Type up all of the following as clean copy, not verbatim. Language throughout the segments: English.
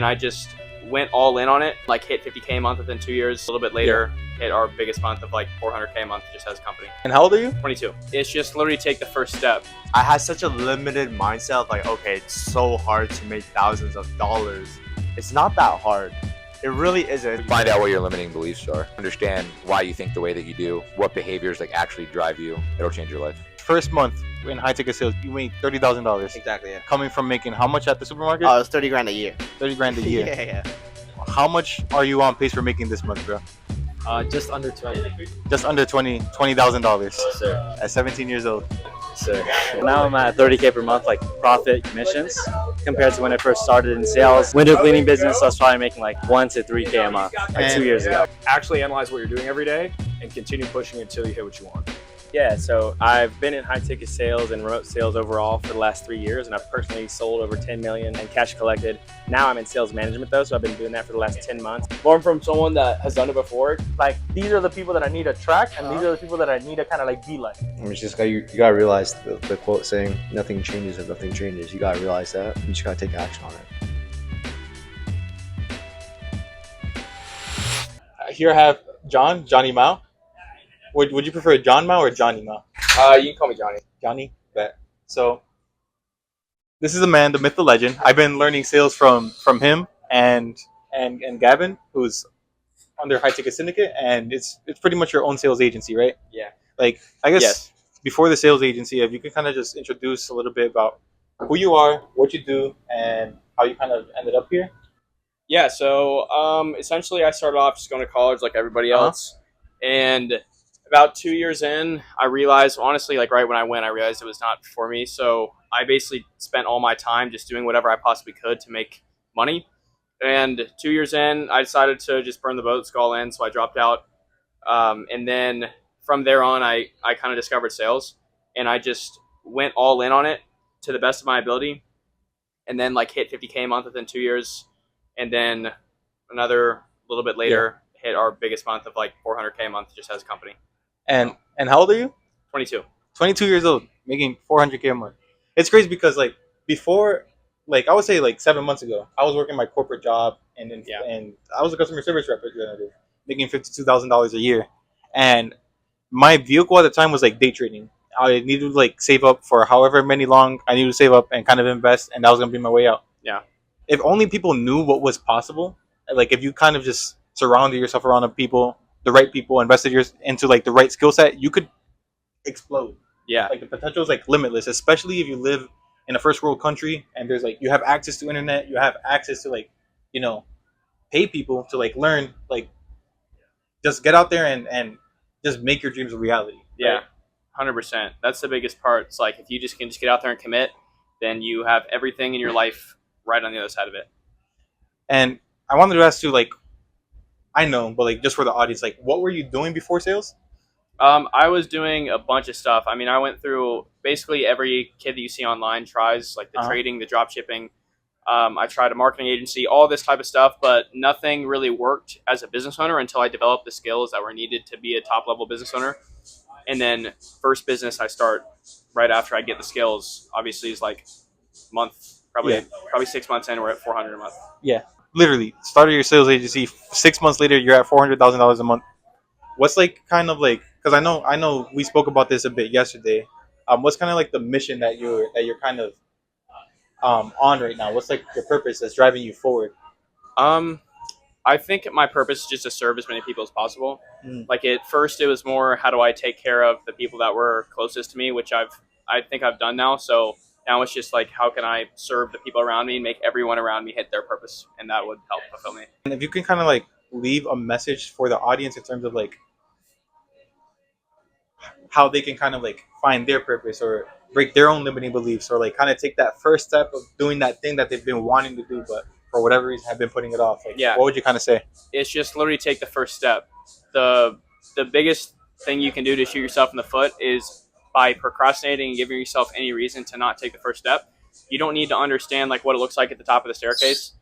and I just went all in on it, like hit 50K a month within 2 years. A little bit later, hit our biggest month of like 400K a month just as a company. And how old are you? 22. It's just literally take the first step. I had such a limited mindset of like, okay, it's so hard to make thousands of dollars. It's not that hard. It really isn't. Find out what your limiting beliefs are. Understand why you think the way that you do. What behaviors like actually drive you. It'll change your life. First month in high ticket sales, you made $30,000. Exactly, yeah. Coming from making how much at the supermarket? It was 30 grand a year. 30 grand a year. Yeah. How much are you on pace for making this month, bro? Just under 20. Just under $20,000 Sir. at 17 years old. Sir. Now I'm at 30K per month, like profit commissions, compared to when I first started in sales. Window cleaning business, I was probably making like 1 to 3K a month, like 2 years ago. Actually analyze what you're doing every day and continue pushing until you hit what you want. Yeah, so I've been in high ticket sales and remote sales overall for the last 3 years, and I've personally sold over 10 million and cash collected. Now I'm in sales management though, so I've been doing that for the last 10 months. Learn from someone that has done it before. Like, these are the people that I need to track, and these are the people that I need to kind of like be like. It's just you gotta realize the quote saying nothing changes if nothing changes. You gotta realize that. You just gotta take action on it. Here I have Johnny Mao. Would you prefer John Mao or Johnny Mao? You can call me Johnny. Johnny? Bet. So, this is the man, the myth, the legend. I've been learning sales from him and Gavin, who's under High Ticket Syndicate, and it's pretty much your own sales agency, right? Yeah. Like, I guess Yes. Before the sales agency, if you could kind of just introduce a little bit about who you are, what you do, and how you kind of ended up here. Yeah, so essentially I started off just going to college like everybody else. And about 2 years in, I realized, honestly, like right when I went, I realized it was not for me. So I basically spent all my time just doing whatever I possibly could to make money. And 2 years in, I decided to just burn the boats, go all in. So I dropped out. And then from there on, I kind of discovered sales. And I just went all in on it to the best of my ability. And then like hit 50K a month within 2 years. And then another little bit later, hit our biggest month of like 400K a month just as a company. And how old are you? 22. 22 years old, making 400K a month. It's crazy because like before, like I would say like 7 months ago, I was working my corporate job and I was a customer service representative, making $52,000 a year. And my vehicle at the time was like day trading. I needed to like save up for however many long I needed to save up and kind of invest, and that was gonna be my way out. Yeah. If only people knew what was possible, like if you kind of just surrounded yourself around the right people, invested into like the right skill set, you could explode. Yeah. Like the potential is like limitless, especially if you live in a first world country and there's like you have access to internet, you have access to like, pay people to like learn, like just get out there and just make your dreams a reality. Yeah. 100%. That's the biggest part. It's like if you can get out there and commit, then you have everything in your life right on the other side of it. And I wanted to ask you, like, I know, but like just for the audience, like what were you doing before sales? I was doing a bunch of stuff. I mean, I went through basically every kid that you see online tries, like the trading, the drop shipping. I tried a marketing agency, all this type of stuff, but nothing really worked as a business owner until I developed the skills that were needed to be a top level business owner. And then first business I start right after I get the skills, obviously is like month, probably 6 months in, we're at 400 a month. Yeah. Literally started your sales agency. 6 months later, you're at $400,000 a month. What's like kind of like, because I know we spoke about this a bit yesterday. What's kind of like the mission that you're kind of on right now? What's like your purpose that's driving you forward? I think my purpose is just to serve as many people as possible. Like at first, it was more how do I take care of the people that were closest to me, which I think I've done now. So now it's just like how can I serve the people around me and make everyone around me hit their purpose, and that would help fulfill me. And if you can kind of like leave a message for the audience in terms of like how they can kind of like find their purpose or break their own limiting beliefs or like kind of take that first step of doing that thing that they've been wanting to do, but for whatever reason have been putting it off. Like, what would you kind of say? It's just literally take the first step. The biggest thing you can do to shoot yourself in the foot is by procrastinating and giving yourself any reason to not take the first step. You don't need to understand like what it looks like at the top of the staircase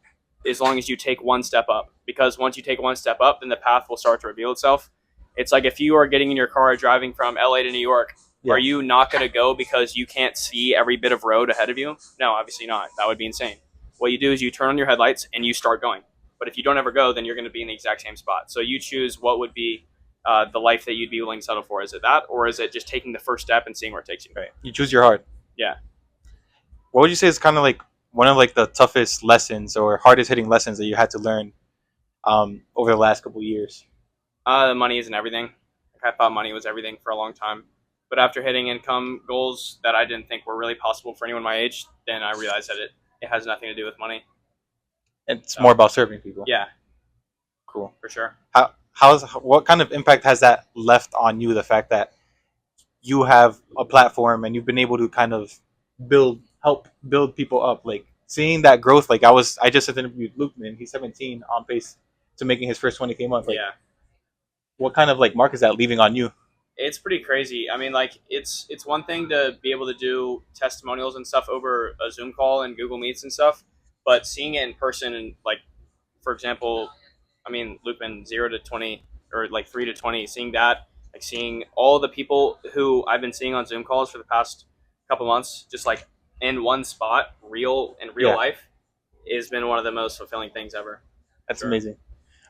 as long as you take one step up, because once you take one step up, then the path will start to reveal itself. It's like if you are getting in your car driving from LA to New York, are you not going to go because you can't see every bit of road ahead of you? No, obviously not. That would be insane. what you do is you turn on your headlights and you start going. But if you don't ever go, then you're going to be in the exact same spot. So you choose what would be the life that you'd be willing to settle for. Is it that, or is it just taking the first step and seeing where it takes you? Right. You choose your heart. Yeah. What would you say is kind of like one of like the toughest lessons or hardest hitting lessons that you had to learn over the last couple of years? The money isn't everything. Like, I thought money was everything for a long time. But after hitting income goals that I didn't think were really possible for anyone my age, then I realized that it has nothing to do with money. It's more about serving people. Yeah, Cool. for sure. What kind of impact has that left on you? The fact that you have a platform and you've been able to kind of help build people up, like seeing that growth. Like I just interviewed Luke, man. He's 17, on pace to making his first 20K month. Like, Yeah. what kind of like mark is that leaving on you? It's pretty crazy. I mean, like it's one thing to be able to do testimonials and stuff over a Zoom call and Google Meets and stuff, but seeing it in person and like, for example, I mean, looping 0 to 20 or like 3 to 20, seeing that, like seeing all the people who I've been seeing on Zoom calls for the past couple months, just like in one spot, real Yeah. life, has been one of the most fulfilling things ever. That's Sure. amazing,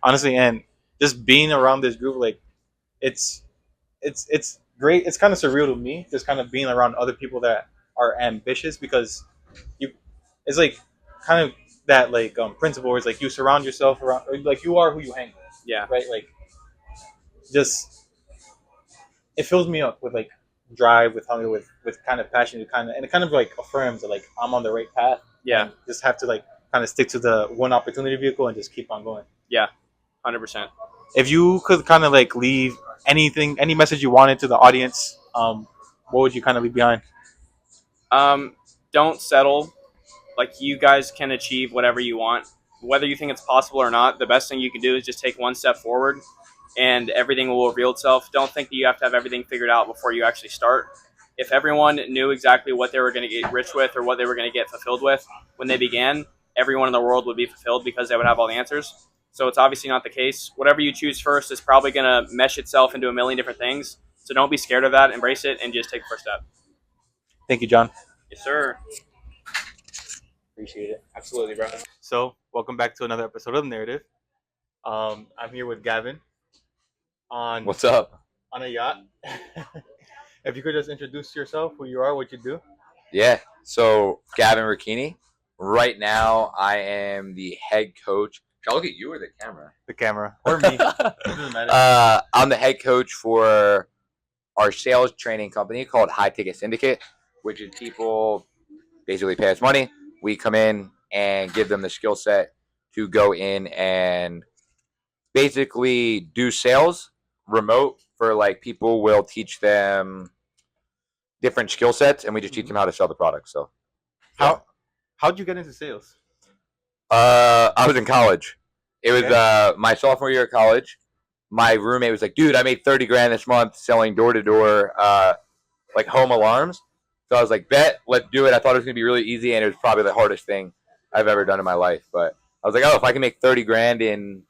honestly. And just being around this group, like it's great. It's kind of surreal to me, just kind of being around other people that are ambitious, because it's like kind of that like principle where it's like you surround yourself around, like you are who you hang with, Yeah. right? Like, just it fills me up with like drive, with hunger, with kind of passion, and it kind of like affirms that like I'm on the right path. Yeah. And just have to like kind of stick to the one opportunity vehicle and just keep on going. 100%. If you could kind of like leave any message you wanted to the audience, what would you kind of leave behind? Don't settle. Like, you guys can achieve whatever you want, whether you think it's possible or not. The best thing you can do is just take one step forward, and everything will reveal itself. Don't think that you have to have everything figured out before you actually start. If everyone knew exactly what they were going to get rich with or what they were going to get fulfilled with when they began, everyone in the world would be fulfilled because they would have all the answers. So it's obviously not the case. Whatever you choose first is probably going to mesh itself into a million different things. So don't be scared of that. Embrace it and just take the first step. Thank you, John. Yes, sir. Appreciate it. Absolutely, bro. So, welcome back to another episode of Narrative. I'm here with Gavin on What's up? a yacht. If you could just introduce yourself, who you are, what you do. Yeah. So Gavin Ricchini. Right now, I am the head coach. Should I look at you or the camera? The camera or me. It doesn't matter. I'm the head coach for our sales training company called High Ticket Syndicate, which is people basically pay us money. We come in and give them the skill set to go in and basically do sales remote for like people will teach them different skill sets and we just teach them how to sell the product. So How'd you get into sales? I was in college. It was my sophomore year of college. My roommate was like, dude, I made 30 grand this month selling door to door like home alarms. So I was like, bet, let's do it. I thought it was going to be really easy, and it was probably the hardest thing I've ever done in my life. But I was like, oh, if I can make 30 grand in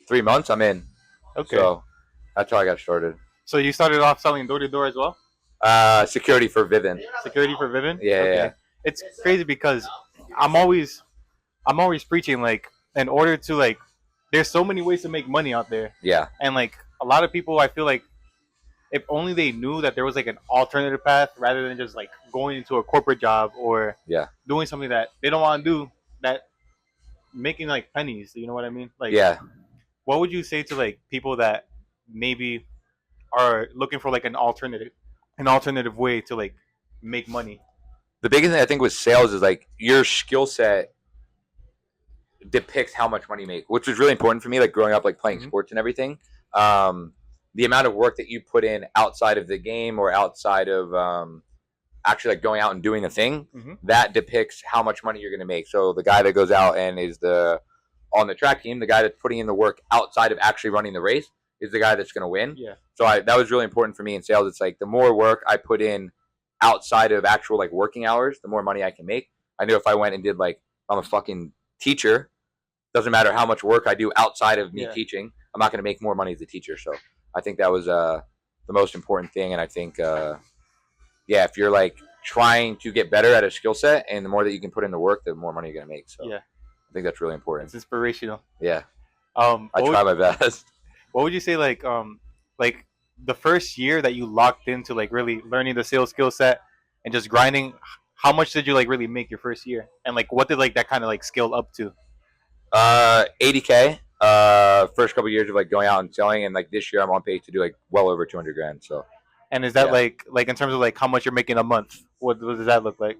3 months, I'm in. Okay. So that's how I got started. So you started off selling door to door as well? Security for Vivint. Security for Vivint? Yeah, Okay. yeah. It's crazy because I'm always preaching, like, in order to, like, there's so many ways to make money out there. Yeah. And, like, a lot of people, I feel like, if only they knew that there was like an alternative path rather than just like going into a corporate job or doing something that they don't want to do, that making like pennies, you know what I mean? Like, what would you say to like people that maybe are looking for like an alternative way to like make money? The biggest thing I think with sales is like your skill set depicts how much money you make, which was really important for me, like growing up, like playing sports and everything. The amount of work that you put in outside of the game or outside of actually like going out and doing a thing, that depicts how much money you're going to make. So the guy that goes out and is on the track team, the guy that's putting in the work outside of actually running the race is the guy that's going to win. Yeah. So that was really important for me in sales. It's like the more work I put in outside of actual like working hours, the more money I can make. I knew if I went and did like, I'm a fucking teacher, doesn't matter how much work I do outside of me teaching, I'm not going to make more money as a teacher. So I think that was the most important thing. And I think, if you're like trying to get better at a skill set, and the more that you can put in the work, the more money you're gonna make. So Yeah. I think that's really important. It's inspirational. Yeah, I I try my best. What would you say like the first year that you locked into like really learning the sales skill set and just grinding? How much did you like really make your first year? And like what did like that kind of like scale up to? 80K. First couple years of like going out and selling, and like this year I'm on pace to do like well over 200 grand. So. And is that Yeah. like in terms of like how much you're making a month? What does that look like?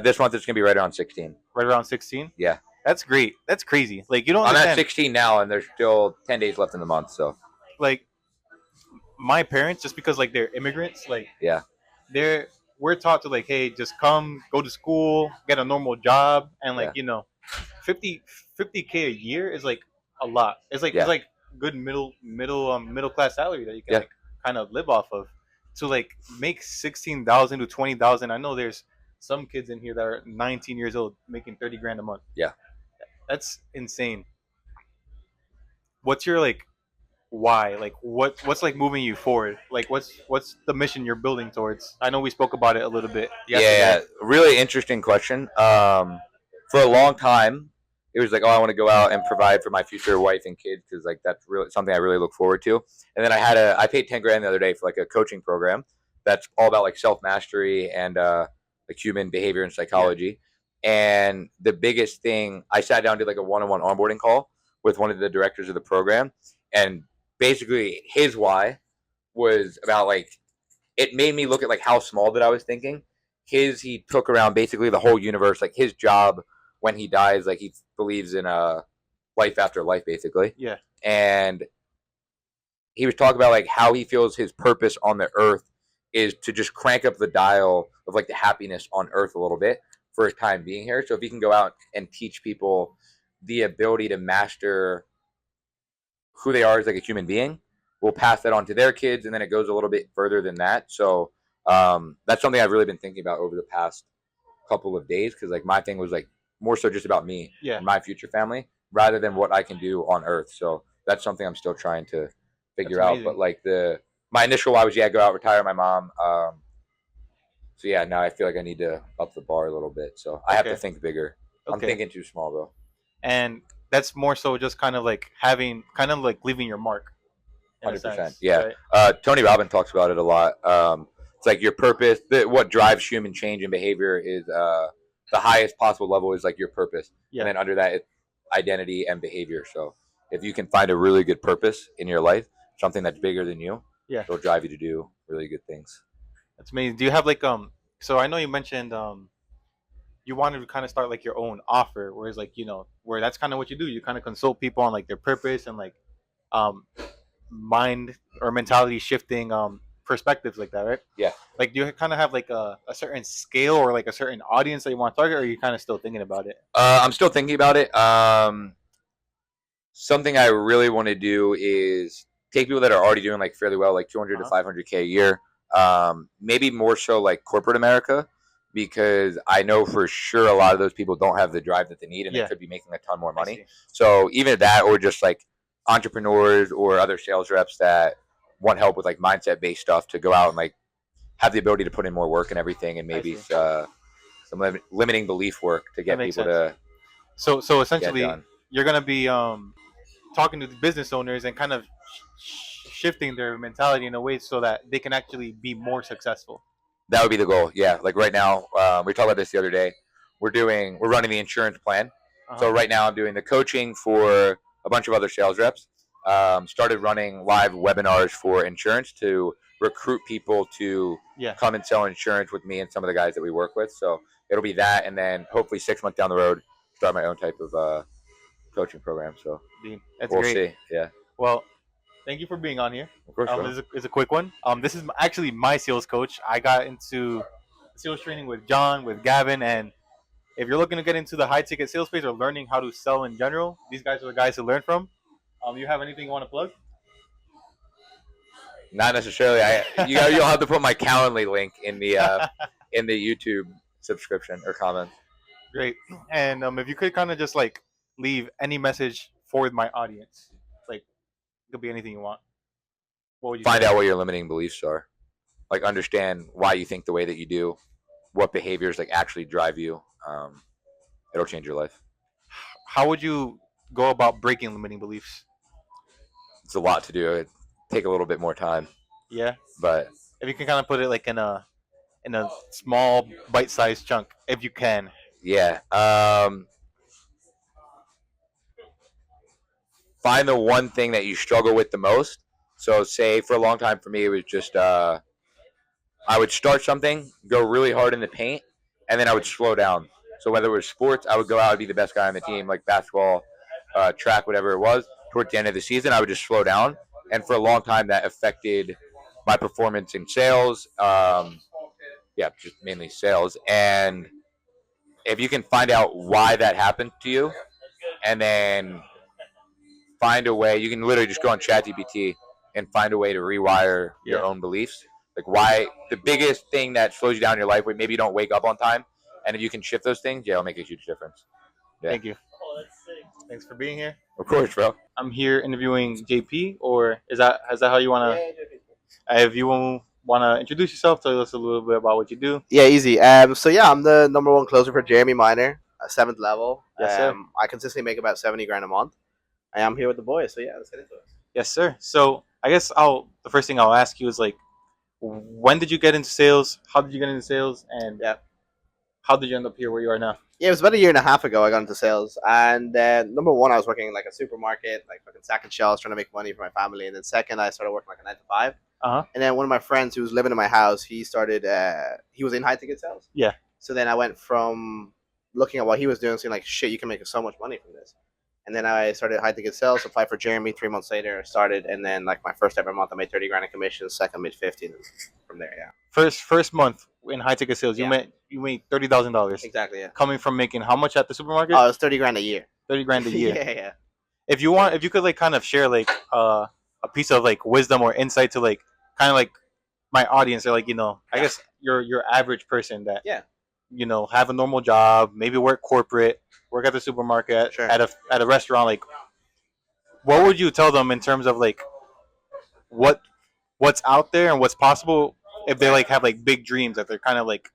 This month it's gonna be right around 16. Right around 16? Yeah. That's great. That's crazy. Like you don't I'm at understand. 16 now, and there's still 10 days left in the month. So Like my parents, just because like they're immigrants, like yeah, we're taught to like, hey, just come, go to school, get a normal job, and like Yeah. you know, 50K a year is like a lot. It's like Yeah. it's like good middle class salary that you can Yeah. like kind of live off of. To like make 16,000 to 20,000. I know there's some kids in here that are 19 years old making 30 grand a month. Yeah. That's insane. What's your like why? Like what's like moving you forward? Like what's the mission you're building towards? I know we spoke about it a little bit. yeah, really interesting question. For a long time, it was like, oh, I want to go out and provide for my future wife and kids because like that's really something I really look forward to. And then I paid 10 grand the other day for like a coaching program that's all about like self mastery and like human behavior and psychology. And the biggest thing, I sat down, did like a one-on-one onboarding call with one of the directors of the program, and basically his why was about like it made me look at like how small that I was thinking. He took around basically the whole universe, like his job when he dies, like he believes in a life after life, basically. Yeah. And he was talking about like how he feels his purpose on the earth is to just crank up the dial of like the happiness on earth a little bit for his time being here. So if he can go out and teach people the ability to master who they are as like a human being, we'll pass that on to their kids, and then it goes a little bit further than that. So that's something I've really been thinking about over the past couple of days, because like my thing was like more so just about me and my future family rather than what I can do on earth. So that's something I'm still trying to figure out. But like my initial why was go out, retire my mom. So yeah, now I feel like I need to up the bar a little bit. So I have to think bigger. I'm thinking too small though. And that's more so just kind of like leaving your mark. 100%. Yeah. Right? Tony Robbins talks about it a lot. It's like your purpose, what drives human change and behavior is the highest possible level is like your purpose. Yeah. And then under that, it's identity and behavior. So if you can find a really good purpose in your life, something that's bigger than you, it'll drive you to do really good things. That's amazing. Do you have like so I know you mentioned you wanted to kind of start like your own offer, whereas like where that's kind of what you do. You kind of consult people on like their purpose and like mind or mentality shifting perspectives like that, right? Yeah. Like do you kind of have like a certain scale or like a certain audience that you want to target, or are you kind of still thinking about it? I'm still thinking about it. Something I really want to do is take people that are already doing like fairly well, like 200 to 500K a year. Maybe more so like corporate America, because I know for sure a lot of those people don't have the drive that they need, and they could be making a ton more money. So even that, or just like entrepreneurs or other sales reps that want help with like mindset based stuff to go out and like have the ability to put in more work and everything, and maybe some limiting belief work to get people to. So essentially, you're gonna be talking to the business owners and kind of shifting their mentality in a way so that they can actually be more successful. That would be the goal. Yeah, like right now, we talked about this the other day. We're running the insurance plan. So right now, I'm doing the coaching for a bunch of other sales reps. Started running live webinars for insurance to recruit people to come and sell insurance with me and some of the guys that we work with. So it'll be that, and then hopefully 6 months down the road, start my own type of coaching program. So we'll see. Yeah. Well, thank you for being on here. Of course. This is a quick one. This is actually my sales coach. I got into sales training with John, with Gavin, and if you're looking to get into the high ticket sales space or learning how to sell in general, these guys are the guys to learn from. You have anything you want to plug? Not necessarily. You'll have to put my Calendly link in the YouTube subscription or comment. Great. And if you could kind of just like leave any message for my audience, like it could be anything you want. What would you find out what your limiting beliefs are? Like understand why you think the way that you do, what behaviors like actually drive you. It'll change your life. How would you go about breaking limiting beliefs? It's a lot to do. It take a little bit more time, Yeah, but if you can kind of put it like in a small bite-sized chunk, if you can. yeah. Find the one thing that you struggle with the most. So, say for a long time for me, it was just I would start something, go really hard in the paint, and then I would slow down. So whether it was sports, I would go out and be the best guy on the team, like basketball, track, whatever it was. Towards the end of the season, I would just slow down, and for a long time, that affected my performance in sales. Yeah, just mainly sales. And if you can find out why that happened to you, and then find a way, you can literally just go on ChatGPT and find a way to rewire your own beliefs. Like why the biggest thing that slows you down in your life, where maybe you don't wake up on time, and if you can shift those things, yeah, it'll make a huge difference. Yeah. Thank you. Thanks for being here. Of course, bro. I'm here interviewing JP, or is that how you want to? If you want to introduce yourself, tell us a little bit about what you do. Yeah, easy. So yeah, I'm the number one closer for Jeremy Miner, 7th level. Yes, sir. I consistently make about 70 grand a month. I am here with the boys, so yeah, let's get into it. Yes, sir. So I guess the first thing I'll ask you is like, when did you get into sales? How did you get into sales? And how did you end up here where you are now? Yeah, it was about a year and a half ago I got into sales. And number one, I was working in like a supermarket, like fucking stacking shelves, trying to make money for my family. And then second, I started working like a 9 to 5. And then one of my friends who was living in my house, he started, he was in high ticket sales. Yeah. So then I went from looking at what he was doing, saying like, shit, you can make so much money from this. And then I started high ticket sales, applied for Jeremy. 3 months later, started, and then like my first ever month, I made 30 grand in commissions. Second, made 50. And from there, yeah. First month in high ticket sales, you made $30,000. Exactly, yeah. Coming from making how much at the supermarket? Oh, it was 30 grand a year. 30 grand a year. Yeah. If you could like kind of share like a piece of like wisdom or insight to like kind of like my audience, or like I guess your average person that have a normal job, maybe work corporate, work at the supermarket, at a restaurant, like what would you tell them in terms of like what's out there and what's possible if they like have like big dreams that they're kind of like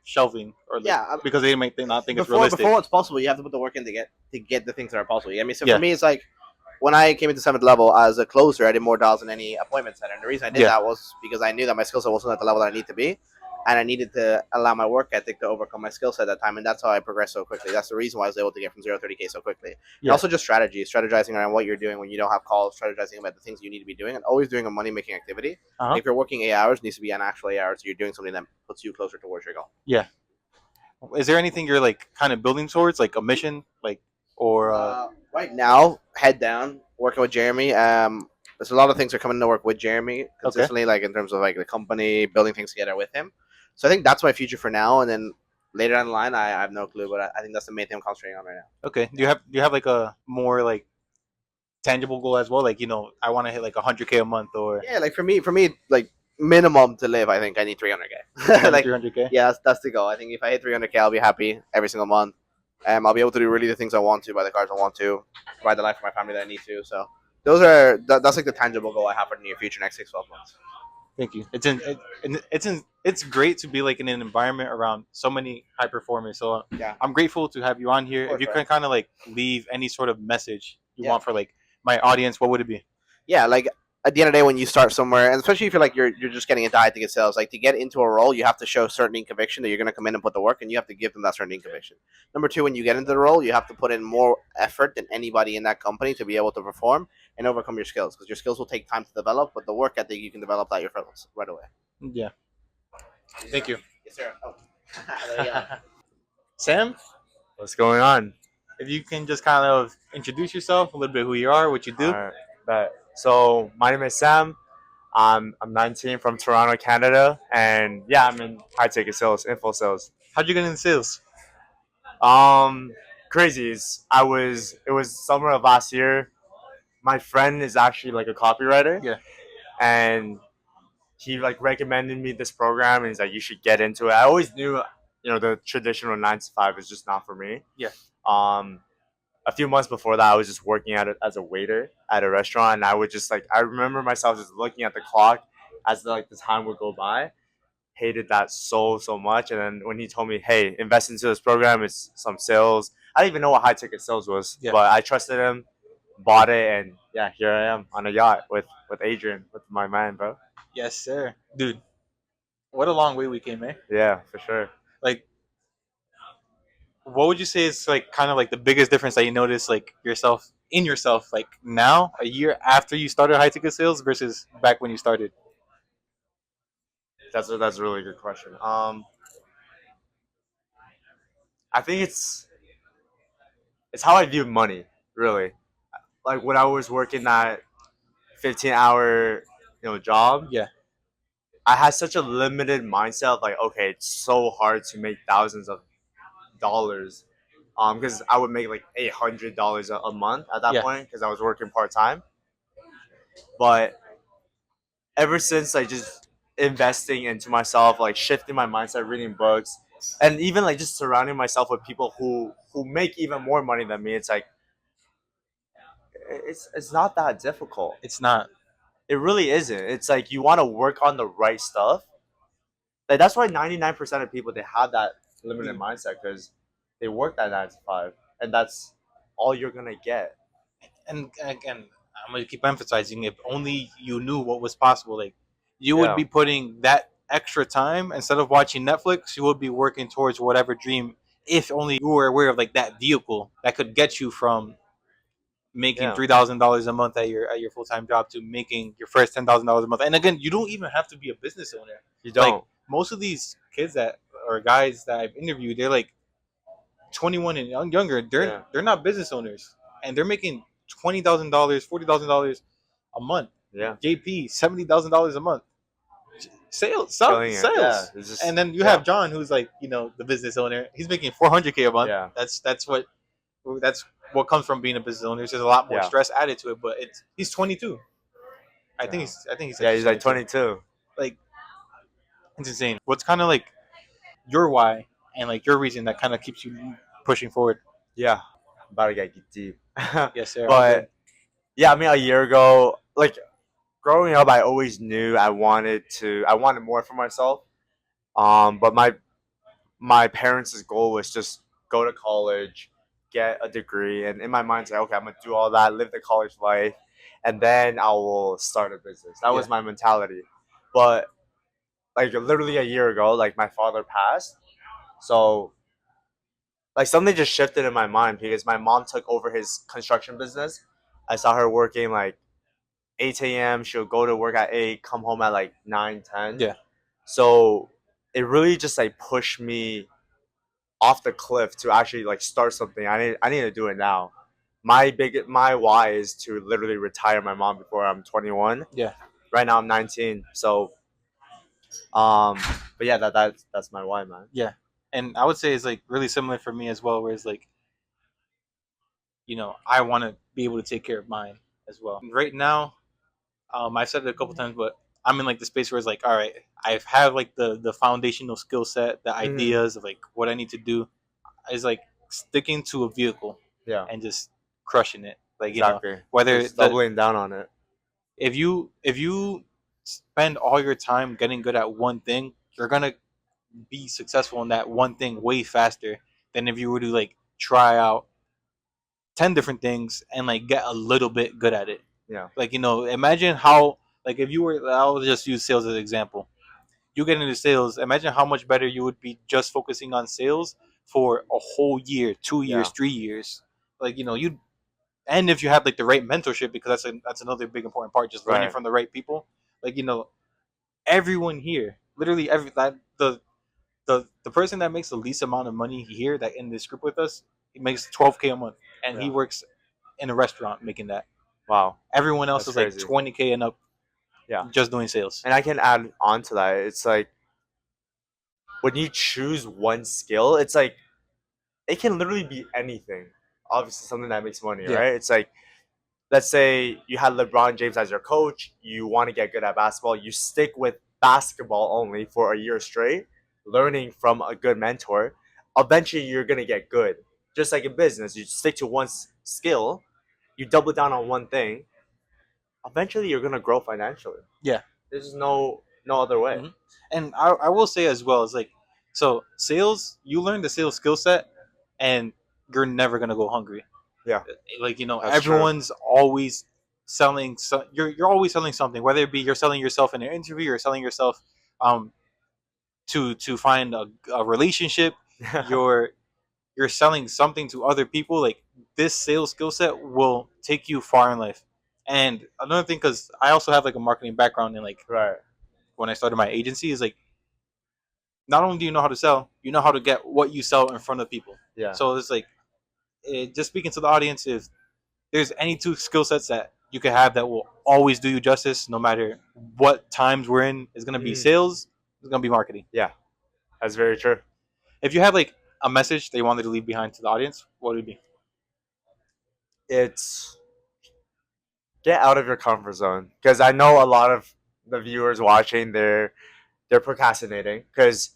shelving or like, because they might not think it's realistic. Before it's possible, you have to put the work in to get the things that are possible. I mean, so for me, it's like when I came into 7th level as a closer, I did more dials than any appointment center. And the reason I did that was because I knew that my skill set wasn't at the level that I need to be. And I needed to allow my work ethic to overcome my skill set at that time. And that's how I progressed so quickly. That's the reason why I was able to get from 0 to 30K so quickly. And also just strategizing around what you're doing when you don't have calls, strategizing about the things you need to be doing, and always doing a money-making activity. If you're working 8 hours, it needs to be an actual 8 hours. So you're doing something that puts you closer towards your goal. Yeah. Is there anything you're like kind of building towards, like a mission, like or right now, head down, working with Jeremy. There's a lot of things that are coming to work with Jeremy consistently, like in terms of like the company, building things together with him. So I think that's my future for now, and then later down the line, I have no clue, but I think that's the main thing I'm concentrating on right now. Okay. Do you have like a more like tangible goal as well? Like I want to hit like 100K a month, or like for me, like minimum to live, I think I need 300K. like 300K. Yeah, that's the goal. I think if I hit 300K, I'll be happy every single month. I'll be able to do really the things I want to, buy the cars I want to, provide the life for my family that I need to. So that's like the tangible goal I have for the near future, next 6-12 months. Thank you. It's great to be like in an environment around so many high performers. So I'm grateful to have you on here. If you can kind of like leave any sort of message you want for like my audience, what would it be? Yeah, like at the end of the day, when you start somewhere, and especially if you're like you're just getting into high ticket sales, like to get into a role, you have to show certain conviction that you're going to come in and put the work, and you have to give them that certain conviction. Number two, when you get into the role, you have to put in more effort than anybody in that company to be able to perform and overcome your skills, because your skills will take time to develop, but the work ethic you can develop that yourself right away. Yeah. Thank you. Yes, sir. Oh. There you go. Sam, What's going on? if you can just kind of introduce yourself, a little bit who you are, what you do. All right. So my name is Sam. I'm 19 from Toronto, Canada, and I'm in high ticket sales, info sales. How'd you get into sales? Crazy. It was summer of last year. My friend is actually like a copywriter. Yeah. And he like recommended me this program, and he's like, you should get into it. I always knew, the traditional 9 to 5 is just not for me. Yeah. A few months before that, I was just working as a waiter at a restaurant, and I would just I remember myself just looking at the clock as the time would go by, hated that so much. And then when he told me, "Hey, invest into this program, it's some sales." I didn't even know what high ticket sales was, but I trusted him, bought it, and yeah, here I am on a yacht with Adrian, with my man, bro. Yes, sir, dude. What a long way we came, eh? Yeah, for sure. Like, what would you say is like kind of like the biggest difference that you notice like yourself like now a year after you started high ticket sales versus back when you started? That's a really good question. I think it's how I view money, really. Like when I was working that 15-hour job, Yeah. I had such a limited mindset of like, okay, it's so hard to make thousands of dollars. Because I would make like $800 a month at that Yeah. point because I was working part time. But ever since like just investing into myself, like shifting my mindset, reading books, and even like just surrounding myself with people who make even more money than me, it's like it's not that difficult. It's not. It really isn't. It's like you want to work on the right stuff. Like that's why 99% of people they have that limited mindset because they work that 9 to 5, and that's all you're gonna get. And again, I'm gonna keep emphasizing, if only you knew what was possible, like you would Yeah. be putting that extra time instead of watching Netflix, you would be working towards whatever dream. If only you were aware of like that vehicle that could get you from making Yeah. $3,000 a month at your full time job to making your first $10,000 a month. And again, you don't even have to be a business owner. You don't. Like most of these kids that or guys that I've interviewed, they're like 21 and younger. They're not business owners, and they're making $20,000, $40,000 a month. Yeah. JP $70,000 a month. Sales, Killing it. sales, Yeah, it's just- and then you yeah. have John, who's like the business owner. He's making $400K a month. Yeah. That's what comes from being a business owner. There's a lot more Yeah. stress added to it, but he's 22. I think he's Yeah, he's like 22. Like it's insane. What's kind of like your why and like your reason that kind of keeps you pushing forward? Yeah, about to get deep. Yes, sir. But yeah, I mean, a year ago, like growing up, I always knew I wanted more for myself. But my parents' goal was just go to college, get a degree, and in my mind, it's like, okay, I'm gonna do all that, live the college life, and then I will start a business. That was my mentality. But like literally a year ago, like my father passed, so like something just shifted in my mind because my mom took over his construction business. I saw her working like 8 a.m. She'll go to work at 8, come home at like 9, 10. Yeah. So it really just like pushed me off the cliff to actually like start something. I need to do it now. My why is to literally retire my mom before I'm 21. Yeah. Right now I'm 19. So but yeah, that's my why, man. Yeah. And I would say it's like really similar for me as well, where it's like, I want to be able to take care of mine as well. Right now, I've said it a couple times, but I'm in like the space where it's like, all right, I have like the foundational skill set, the ideas of like what I need to do. Is like sticking to a vehicle, and just crushing it. Like exactly. Whether just doubling down on it. If you spend all your time getting good at one thing, you're gonna be successful in that one thing way faster than if you were to like try out 10 different things and like get a little bit good at it. Yeah. Like imagine how, like, if you were, I'll just use sales as an example. You get into sales, imagine how much better you would be just focusing on sales for a whole year, 2 years, 3 years. Like you, and if you have like the right mentorship, because that's another big important part, just learning from the right people. Like everyone here, literally the person that makes the least amount of money here, that in this group with us, he makes $12K a month, and he works in a restaurant making that. Wow. Everyone else is crazy. Like $20K and up. Yeah. Just doing sales. And I can add on to that. It's like when you choose one skill, it's like it can literally be anything. Obviously something that makes money, right? It's like, let's say you had LeBron James as your coach, you want to get good at basketball, you stick with basketball only for a year straight, learning from a good mentor. Eventually you're going to get good. Just like in business, you stick to one skill, you double down on one thing, eventually you're going to grow financially. Yeah. There's no no other way. Mhm. And I will say as well, it's like, so sales, you learn the sales skill set, and you're never gonna go hungry. Yeah. Like, That's true. everyone's always selling. So you're always selling something, whether it be you're selling yourself in an interview, or selling yourself um to find a relationship. You're you're selling something to other people. Like, this sales skill set will take you far in life. And another thing, because I also have like a marketing background, and like Right. when I started my agency, is like, not only do you know how to sell, you know how to get what you sell in front of people. Yeah. So it's like, just speaking to the audience, if there's any two skill sets that you could have that will always do you justice, no matter what times we're in, it's gonna be sales, it's gonna be marketing. Yeah. That's very true. If you had like a message that you wanted to leave behind to the audience, what would it be? It's get out of your comfort zone, because I know a lot of the viewers watching, they're procrastinating, because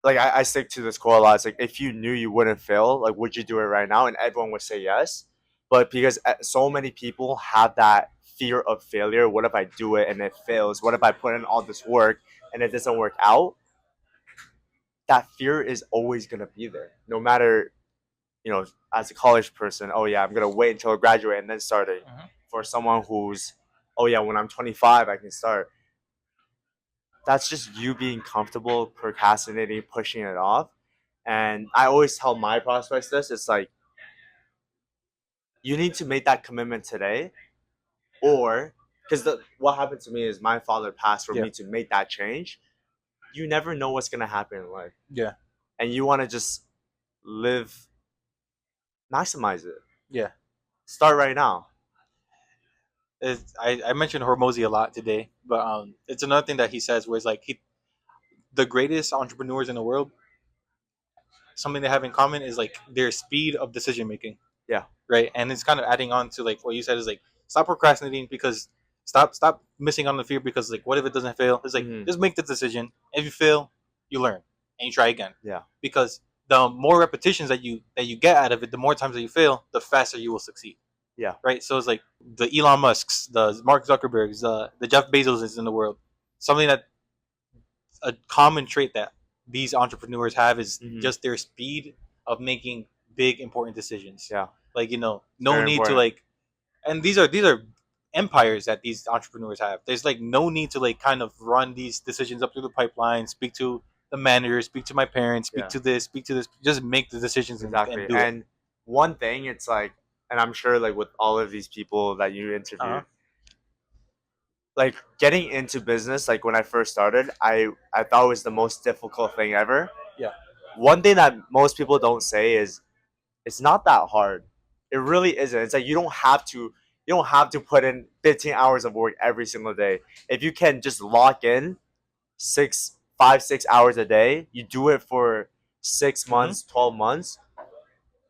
like I stick to this quote a lot. It's like, if you knew you wouldn't fail, like, would you do it right now? And everyone would say yes. But because so many people have that fear of failure, what if I do it and it fails? What if I put in all this work and it doesn't work out? That fear is always gonna be there, no matter, as a college person. Oh yeah, I'm gonna wait until I graduate and then start it. For someone who's, oh yeah, when I'm 25 I can start. That's just you being comfortable procrastinating, pushing it off. And I always tell my prospects this. It's like, you need to make that commitment today, or because what happened to me is my father passed for me to make that change. You never know what's gonna happen in life. Yeah. And you want to just live, maximize it. Yeah. Start right now. I mentioned Hormozy a lot today, but it's another thing that he says, where it's like, the greatest entrepreneurs in the world, something they have in common is like their speed of decision making. Yeah. Right. And it's kind of adding on to like what you said, is like, stop procrastinating, because stop missing on the fear, because like, what if it doesn't fail? It's like, just make the decision. If you fail, you learn and you try again. Yeah. Because the more repetitions that you get out of it, the more times that you fail, the faster you will succeed. Yeah. Right. So it's like the Elon Musks, the Mark Zuckerbergs, the Jeff Bezos in the world. Something that a common trait that these entrepreneurs have is just their speed of making big important decisions. Yeah. Like, no Very need important. to like, and these are empires that these entrepreneurs have. There's like no need to like kind of run these decisions up through the pipeline, speak to the manager, speak to my parents, speak to this, just make the decisions. Exactly. And do And it. one thing, it's like, and I'm sure like with all of these people that you interviewed, like getting into business, like when I first started, I thought it was the most difficult thing ever. Yeah. One thing that most people don't say is, it's not that hard. It really isn't. It's like, you don't have to put in 15 hours of work every single day. If you can just lock in 6 hours a day, you do it for 6 months, 12 months,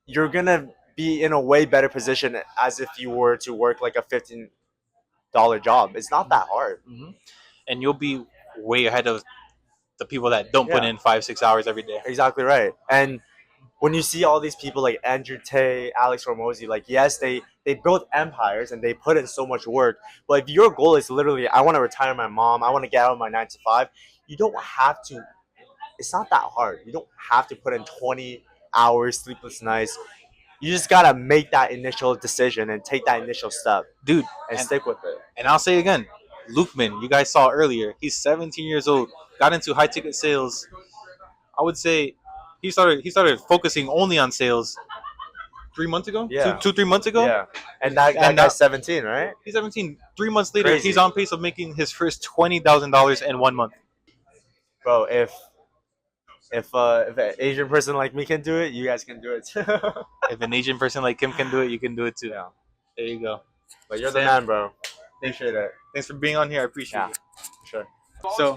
you're gonna be in a way better position as if you were to work like a $15 job. It's not that hard. And you'll be way ahead of the people that don't put in 5-6 hours every day. Exactly right. And when you see all these people like Andrew Tate, Alex Hormozy, like, yes, they built empires and they put in so much work. But if your goal is literally, I want to retire my mom, I want to get out of my 9 to 5, you don't have to. It's not that hard. You don't have to put in 20 hours, sleepless nights. You just gotta make that initial decision and take that initial step, dude, and stick with it. And I'll say again, Lukeman, you guys saw earlier, he's 17 years old, got into high ticket sales. I would say he started focusing only on sales 3 months ago. Yeah. 3 months ago. Yeah. And that guy's 17, right? He's 17. 3 months later, Crazy. he's on pace of making his first $20,000 in 1 month. Bro, if an Asian person like me can do it, you guys can do it too. If an Asian person like him can do it, you can do it too. Yeah. There you go. But you're Sam, the man, bro. Appreciate it. Thanks for being on here. I appreciate it. Sure. So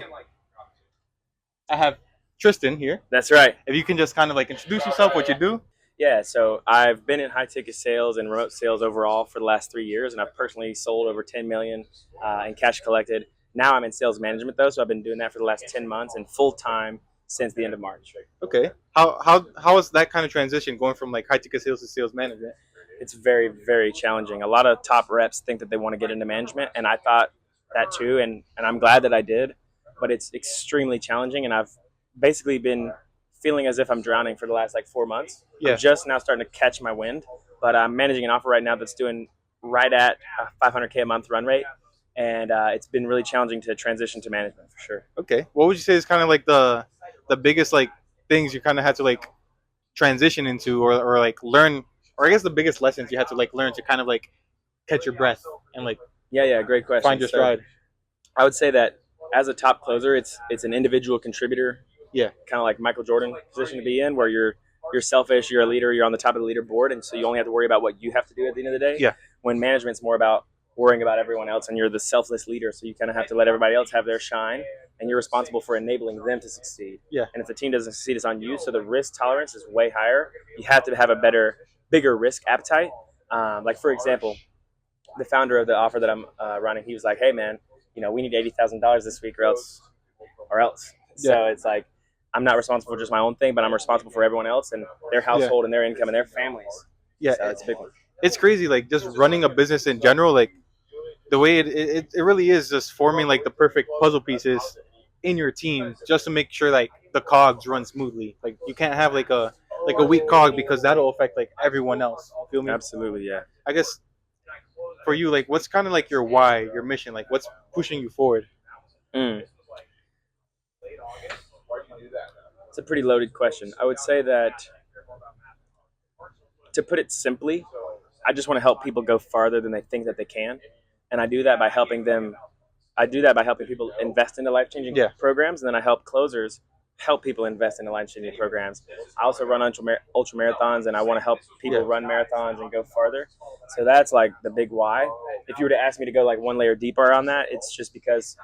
I have Tristan here. That's right. If you can just kind of like introduce yourself, what you do. Yeah, so I've been in high ticket sales and remote sales overall for the last 3 years, and I've personally sold over 10 million in cash collected. Now I'm in sales management though, so I've been doing that for the last 10 months and full time since the end of March. Okay. How is that kind of transition going from like high ticket sales to sales management? It's very, very challenging. A lot of top reps think that they want to get into management, and I thought that too, and I'm glad that I did. But it's extremely challenging, and I've basically been feeling as if I'm drowning for the last like 4 months. Yeah. I'm just now starting to catch my wind, but I'm managing an offer right now that's doing right at a 500K a month run rate, and it's been really challenging to transition to management for sure. Okay, what would you say is kind of like the biggest like things you kind of had to like transition into, or like learn, or I guess the biggest lessons you had to like learn to kind of like catch your breath and like Yeah, great question. find your stride? I would say that as a top closer, it's an individual contributor. Yeah. Kind of like Michael Jordan position to be in, where you're selfish, you're a leader, you're on the top of the leaderboard, and so you only have to worry about what you have to do at the end of the day. Yeah. When management's more about worrying about everyone else, and you're the selfless leader, so you kind of have to let everybody else have their shine, and you're responsible for enabling them to succeed. Yeah. And if the team doesn't succeed, it's on you. So the risk tolerance is way higher. You have to have a bigger risk appetite. Like for example, the founder of the offer that I'm running, he was like, "Hey man, we need $80,000 this week, or else." Yeah. So it's like, I'm not responsible for just my own thing, but I'm responsible for everyone else and their household and their income and their families. Yeah, So it's a big one. it's crazy. Like just running a business in general, like the way it really is just forming like the perfect puzzle pieces in your team just to make sure like the cogs run smoothly. Like you can't have like a weak cog because that'll affect like everyone else. You feel me? Absolutely, yeah. I guess for you, like what's kind of like your why, your mission, like what's pushing you forward? It's a pretty loaded question. I would say that, to put it simply, I just want to help people go farther than they think that they can, and I do that by helping people invest into life-changing programs, and then I help closers help people invest in life-changing programs. I also run ultra marathons, and I want to help people run marathons and go farther. So that's like the big why. If you were to ask me to go like one layer deeper on that, it's just because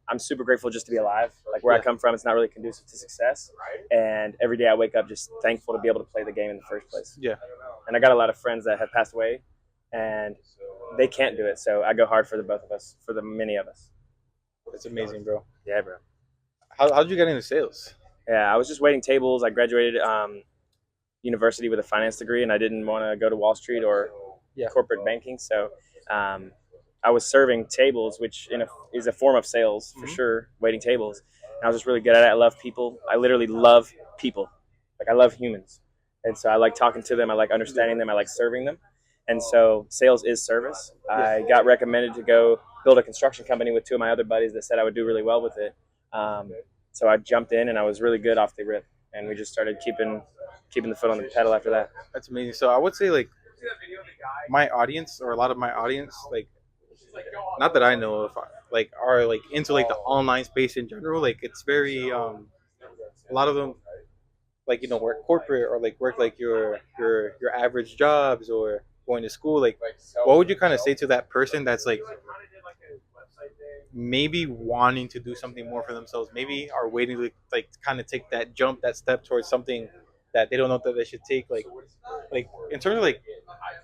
I'm super grateful just to be alive. Like where I come from, it's not really conducive to success. And every day I wake up just thankful to be able to play the game in the first place. Yeah. And I got a lot of friends that have passed away, and they can't do it. So I go hard for the both of us, for the many of us. That's amazing, bro. Yeah, bro. How did you get into sales? Yeah, I was just waiting tables. I graduated university with a finance degree, and I didn't want to go to Wall Street or corporate banking. So I was serving tables, which is a form of sales for sure, waiting tables. And I was just really good at it. I love people. I literally love people. Like I love humans. And so I like talking to them. I like understanding them. I like serving them. And so sales is service. I got recommended to go build a construction company with two of my other buddies that said I would do really well with it. So I jumped in, and I was really good off the rip, and we just started keeping the foot on the pedal after that. That's amazing. So I would say like my audience, or a lot of my audience, like not that I know of, like are like into like the online space in general. Like it's very a lot of them like work corporate, or like work like your average jobs, or going to school. Like what would you kind of say to that person that's like maybe wanting to do something more for themselves, maybe are waiting to like kind of take that jump, that step towards something that they don't know that they should take, like in terms of like,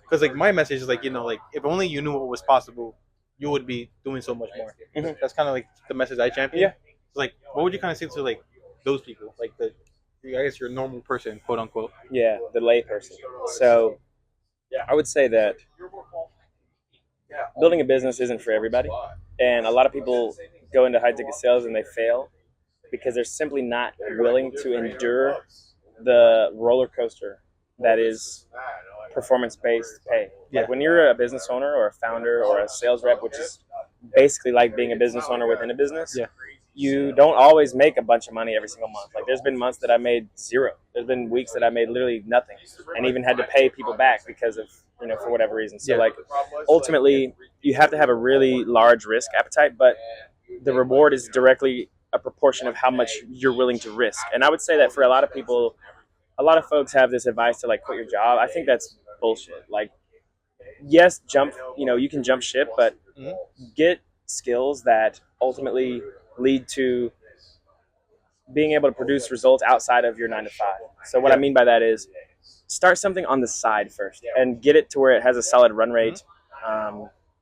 because like my message is like like if only you knew what was possible, you would be doing so much more. That's kind of like the message I champion. Yeah. So like what would you kind of say to like those people, like I guess your normal person, quote unquote? Yeah, the lay person. So I would say that building a business isn't for everybody, and a lot of people go into high ticket sales and they fail because they're simply not willing to endure the roller coaster that is performance based pay. Like when you're a business owner or a founder or a sales rep, which is basically like being a business owner within a business, you don't always make a bunch of money every single month. Like there's been months that I made zero. There's been weeks that I made literally nothing, and even had to pay people back because of for whatever reason. So like ultimately you have to have a really large risk appetite, but the reward is directly a proportion of how much you're willing to risk. And I would say that for a lot of people, a lot of folks have this advice to like quit your job. I think that's bullshit. Like, yes, you can jump ship, but get skills that ultimately lead to being able to produce results outside of your 9 to 5. So what I mean by that is start something on the side first and get it to where it has a solid run rate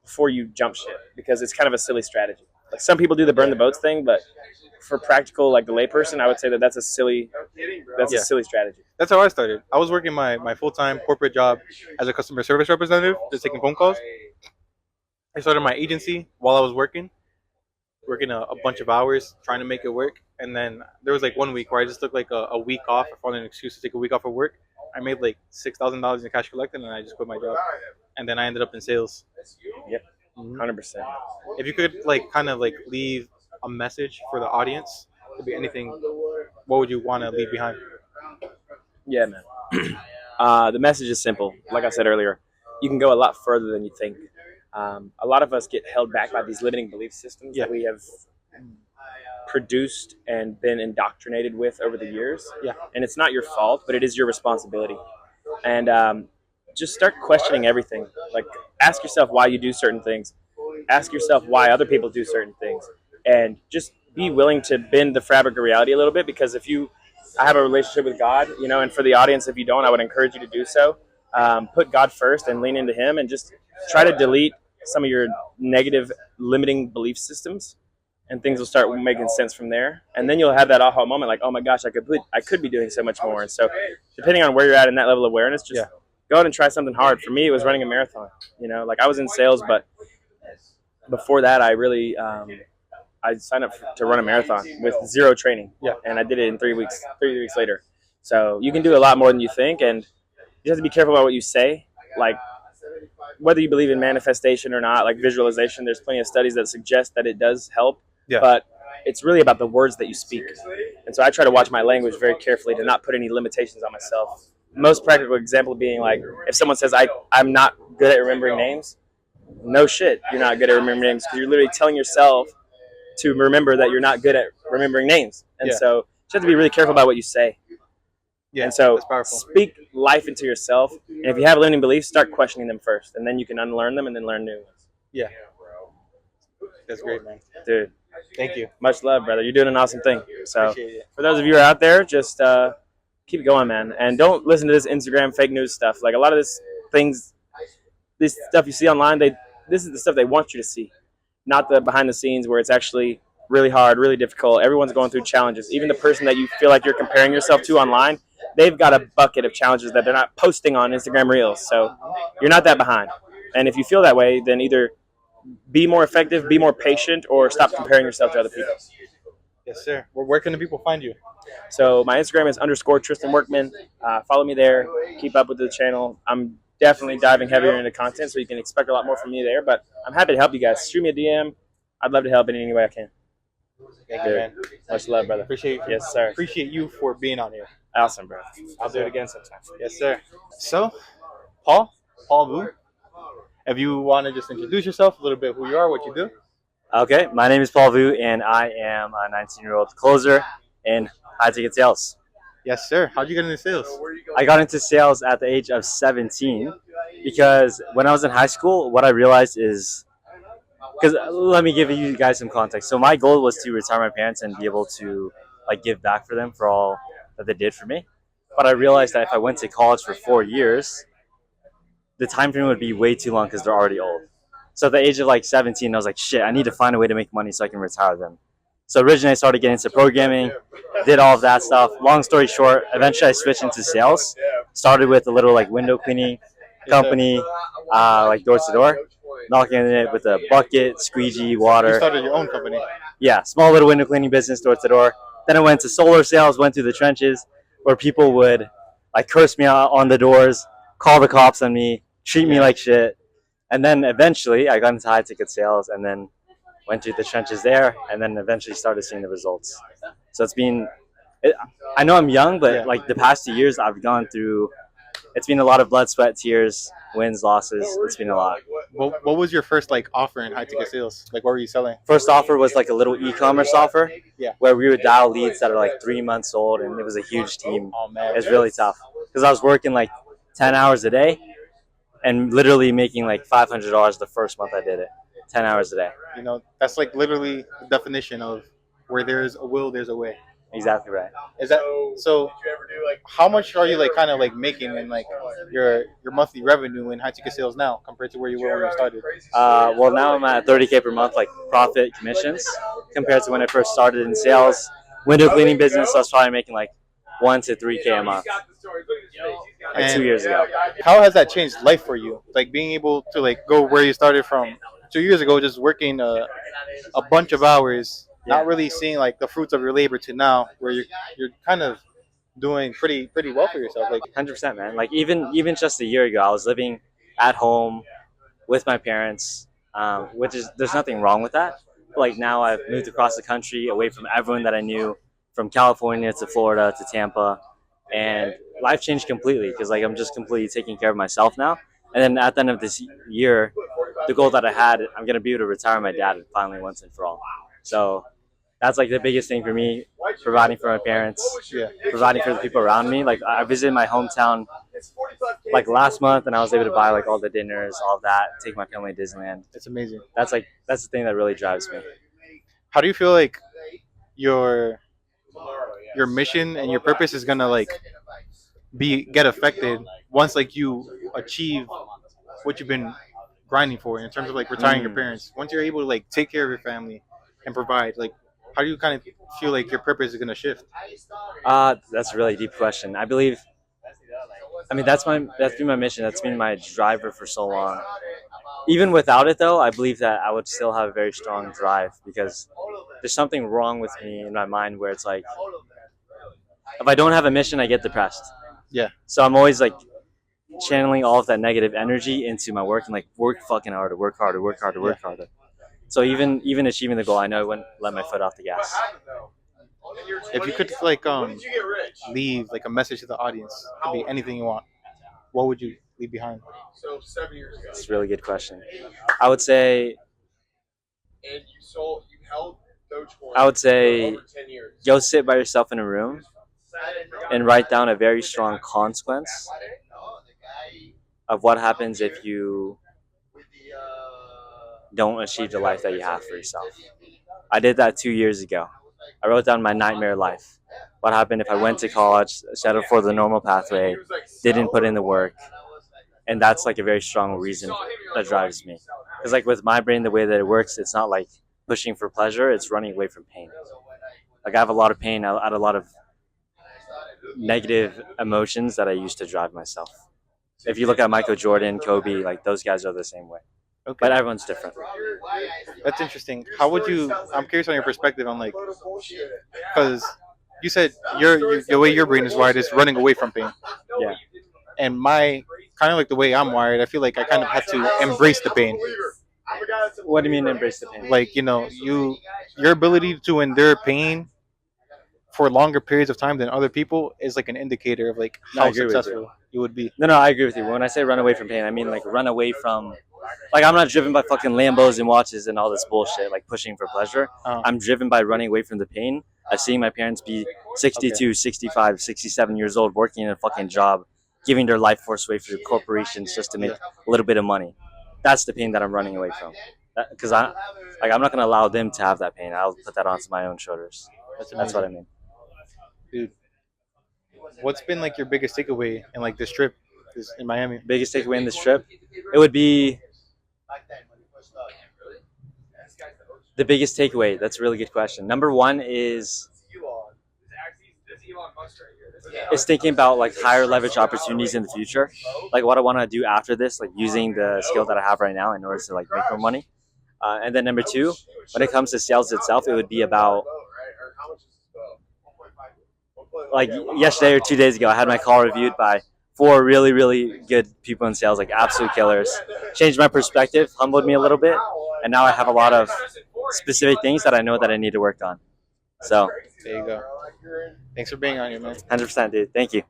before you jump ship, because it's kind of a silly strategy. Like some people do the burn the boats thing, but for practical, like the layperson, I would say that that's a silly strategy. That's how I started. I was working my full-time corporate job as a customer service representative, just taking phone calls. I started my agency while I was working, working a bunch of hours trying to make it work. And then there was like 1 week where I just took like a week off. I found an excuse to take a week off of work. I made like $6,000 in cash collected, and I just quit my job. And then I ended up in sales. Yep, 100%. If you could like kind of like leave a message for the audience, could be anything, what would you want to leave behind? Yeah, man. The message is simple. Like I said earlier, you can go a lot further than you think. A lot of us get held back by these limiting belief systems that we have produced and been indoctrinated with over the years. Yeah. And it's not your fault, but it is your responsibility. And just start questioning everything. Like, ask yourself why you do certain things. Ask yourself why other people do certain things. And just be willing to bend the fabric of reality a little bit, because I have a relationship with God, and for the audience, if you don't, I would encourage you to do so. Put God first and lean into Him, and just try to delete some of your negative limiting belief systems, and things will start making sense from there. And then you'll have that aha moment, like, oh my gosh, I could be doing so much more. And so depending on where you're at in that level of awareness, just go out and try something hard. For me, it was running a marathon. Like, I was in sales, but before that, I really I signed up to run a marathon with zero training. Yeah. And I did it in 3 weeks later. So you can do a lot more than you think, and you have to be careful about what you say. Like, whether you believe in manifestation or not, like visualization, there's plenty of studies that suggest that it does help. Yeah. But it's really about the words that you speak. And so I try to watch my language very carefully to not put any limitations on myself. Most practical example being, like, if someone says I'm not good at remembering names, no shit, you're not good at remembering names, because you're literally telling yourself to remember that you're not good at remembering names. And so you have to be really careful about what you say. Yeah, and so that's powerful. Speak life into yourself. And if you have limiting beliefs, start questioning them first, and then you can unlearn them and then learn new ones. Yeah. That's great, man. Dude. Thank you. Much love, brother. You're doing an awesome thing. So Appreciate it. for those of you who are out there, just keep going, man. And don't listen to this Instagram fake news stuff. Like, a lot of this stuff you see online, this is the stuff they want you to see, not the behind the scenes where it's actually really hard, really difficult. Everyone's going through challenges. Even the person that you feel like you're comparing yourself to online, they've got a bucket of challenges that they're not posting on Instagram Reels. So you're not that behind. And if you feel that way, then either be more effective, be more patient, or stop comparing yourself to other people. Yes, sir. Where can the people find you? So my Instagram is _Tristan Workman. Follow me there. Keep up with the channel. I'm definitely diving heavier into content, so you can expect a lot more from me there. But I'm happy to help you guys. Shoot me a DM. I'd love to help in any way I can. Thank you, man. Much love, brother. Appreciate you. Yes, sir. Appreciate you for being on here. Awesome, bro. I'll do it again sometime. Yes, sir. So, Paul Vu, if you want to just introduce yourself, a little bit who you are, what you do. Okay, my name is Paul Vu, and I am a 19-year-old closer in high-ticket sales. Yes, sir. How'd you get into sales? I got into sales at the age of 17 because when I was in high school, what I realized is, because let me give you guys some context. So my goal was to retire my parents and be able to give back for them for all that they did for me. But I realized that if I went to college for 4 years, the time frame would be way too long because they're already old. So at the age of 17, I was like, shit, I need to find a way to make money so I can retire them. So originally I started getting into programming, did all of that stuff. Long story short, eventually I switched into sales. Started with a little window cleaning company, door to door, knocking it with a bucket, squeegee, water. You started your own company. Yeah, small little window cleaning business, door to door. Then I went to solar sales, went through the trenches where people would curse me out on the doors, call the cops on me, treat me like shit. And then eventually I got into high ticket sales and then went through the trenches there and then eventually started seeing the results. So I know I'm young, but the past 2 years I've gone through, it's been a lot of blood, sweat, tears, wins, losses. It's been a lot. What was your first offer in high ticket sales? What were you selling? First offer was a little e-commerce offer where we would dial leads that are 3 months old, and it was a huge team. Oh, man. It was really tough because I was working 10 hours a day and literally making $500 the first month I did it. 10 hours a day. That's literally the definition of where there's a will, there's a way. Exactly right. Is that so? How much are you making in your monthly revenue in high ticket sales now compared to where you were when you started? Well, now I'm at $30K per month, profit commissions, compared to when I first started in sales. Window cleaning business, I was probably making $1 to $3K a month. 2 years ago. How has that changed life for you? Being able to go where you started from 2 years ago, just working a bunch of hours, Yeah. not really seeing like the fruits of your labor, to now where you're kind of doing pretty well for yourself. Like 100%, man. Like even just a year ago, I was living at home with my parents, which is there's nothing wrong with that. But like now, I've moved across the country, away from everyone that I knew, from California to Florida to Tampa, and life changed completely because like I'm just completely taking care of myself now. And then at the end of this year, the goal that I had, I'm gonna be able to retire my dad finally once and for all. So that's like the biggest thing for me, providing for my parents, yeah, providing for the people around me. Like I visited my hometown like last month, and I was able to buy like all the dinners, all of that, take my family to Disneyland. it's amazing. That's the thing that really drives me. How do you feel like your your mission and your purpose is gonna like get affected once like you achieve what you've been grinding for in terms of like retiring your parents? Once you're able to like take care of your family and provide, like how do you kind of feel like your purpose is gonna shift? That's a really deep question. I believe. I mean, that's been my mission. That's been my driver for so long. Even without it, though, I believe that I would still have a very strong drive because there's something wrong with me in my mind where it's like if I don't have a mission, I get depressed. Yeah. So I'm always like channeling all of that negative energy into my work and like work fucking harder, work harder, work harder, work harder. So even achieving the goal, I know I wouldn't let my foot off the gas. If you could like leave like a message to the audience, it could be anything you want. What would you leave behind? It's a really good question. I would say go sit by yourself in a room and write down a very strong consequence of what happens if you don't achieve the life that you have for yourself. I did that 2 years ago. I wrote down my nightmare life. What happened if I went to college, settled for the normal pathway, didn't put in the work, and that's like a very strong reason that drives me. Because like with my brain, the way that it works, it's not like pushing for pleasure; it's running away from pain. Like I have a lot of pain. I had a lot of negative emotions that I used to drive myself. If you look at Michael Jordan, Kobe, like those guys are the same way. Okay. But everyone's different. That's interesting. How would you? I'm curious on your perspective on like, because you said the way your brain is wired is running away from pain. Yeah. And my kind of like the way I'm wired, I feel like I kind of have to embrace the pain. What do you mean embrace the pain? Like your ability to endure pain for longer periods of time than other people is like an indicator of like No, I how agree with successful you would be. No, I agree with you. When I say run away from pain, I mean like run away from. Like I'm not driven by fucking Lambos and watches and all this bullshit, like pushing for pleasure. I'm driven by running away from the pain of seeing my parents be 62, 65, 67 years old, working in a fucking job, giving their life force away for corporations just to make a little bit of money. That's the pain that I'm running away from. Because I'm not gonna allow them to have that pain. I'll put that onto my own shoulders. That's what I mean. Dude, what's been like your biggest takeaway in like this trip in Miami? Biggest takeaway in this trip, it would be the biggest takeaway. That's a really good question. Number one is thinking about like higher leverage opportunities in the future, like what I want to do after this, like using the skill that I have right now in order to like make more money. And then number two, when it comes to sales itself, it would be about like yesterday or 2 days ago, I had my call reviewed by 4 really, really good people in sales, like absolute killers. Changed my perspective, humbled me a little bit, and now I have a lot of specific things that I know that I need to work on. So there you go. Thanks for being on here, man. 100%, dude. Thank you.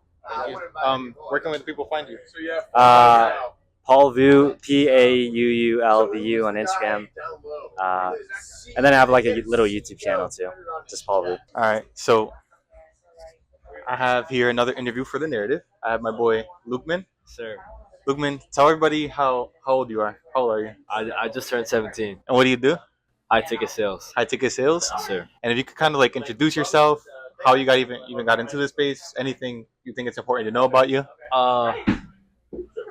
Where can the people find you? Paul Vu, PAUULVU on Instagram. And then I have like a little YouTube channel too, just Paul Vu. All right, so I have here another interview for the narrative. I have my boy Lukeman. Sir, Lukeman, tell everybody how old you are. How old are you? I just turned 17. And what do you do? High ticket sales. High ticket sales? Sir. And if you could kind of like introduce yourself, how you got even got into this space, anything you think it's important to know about you?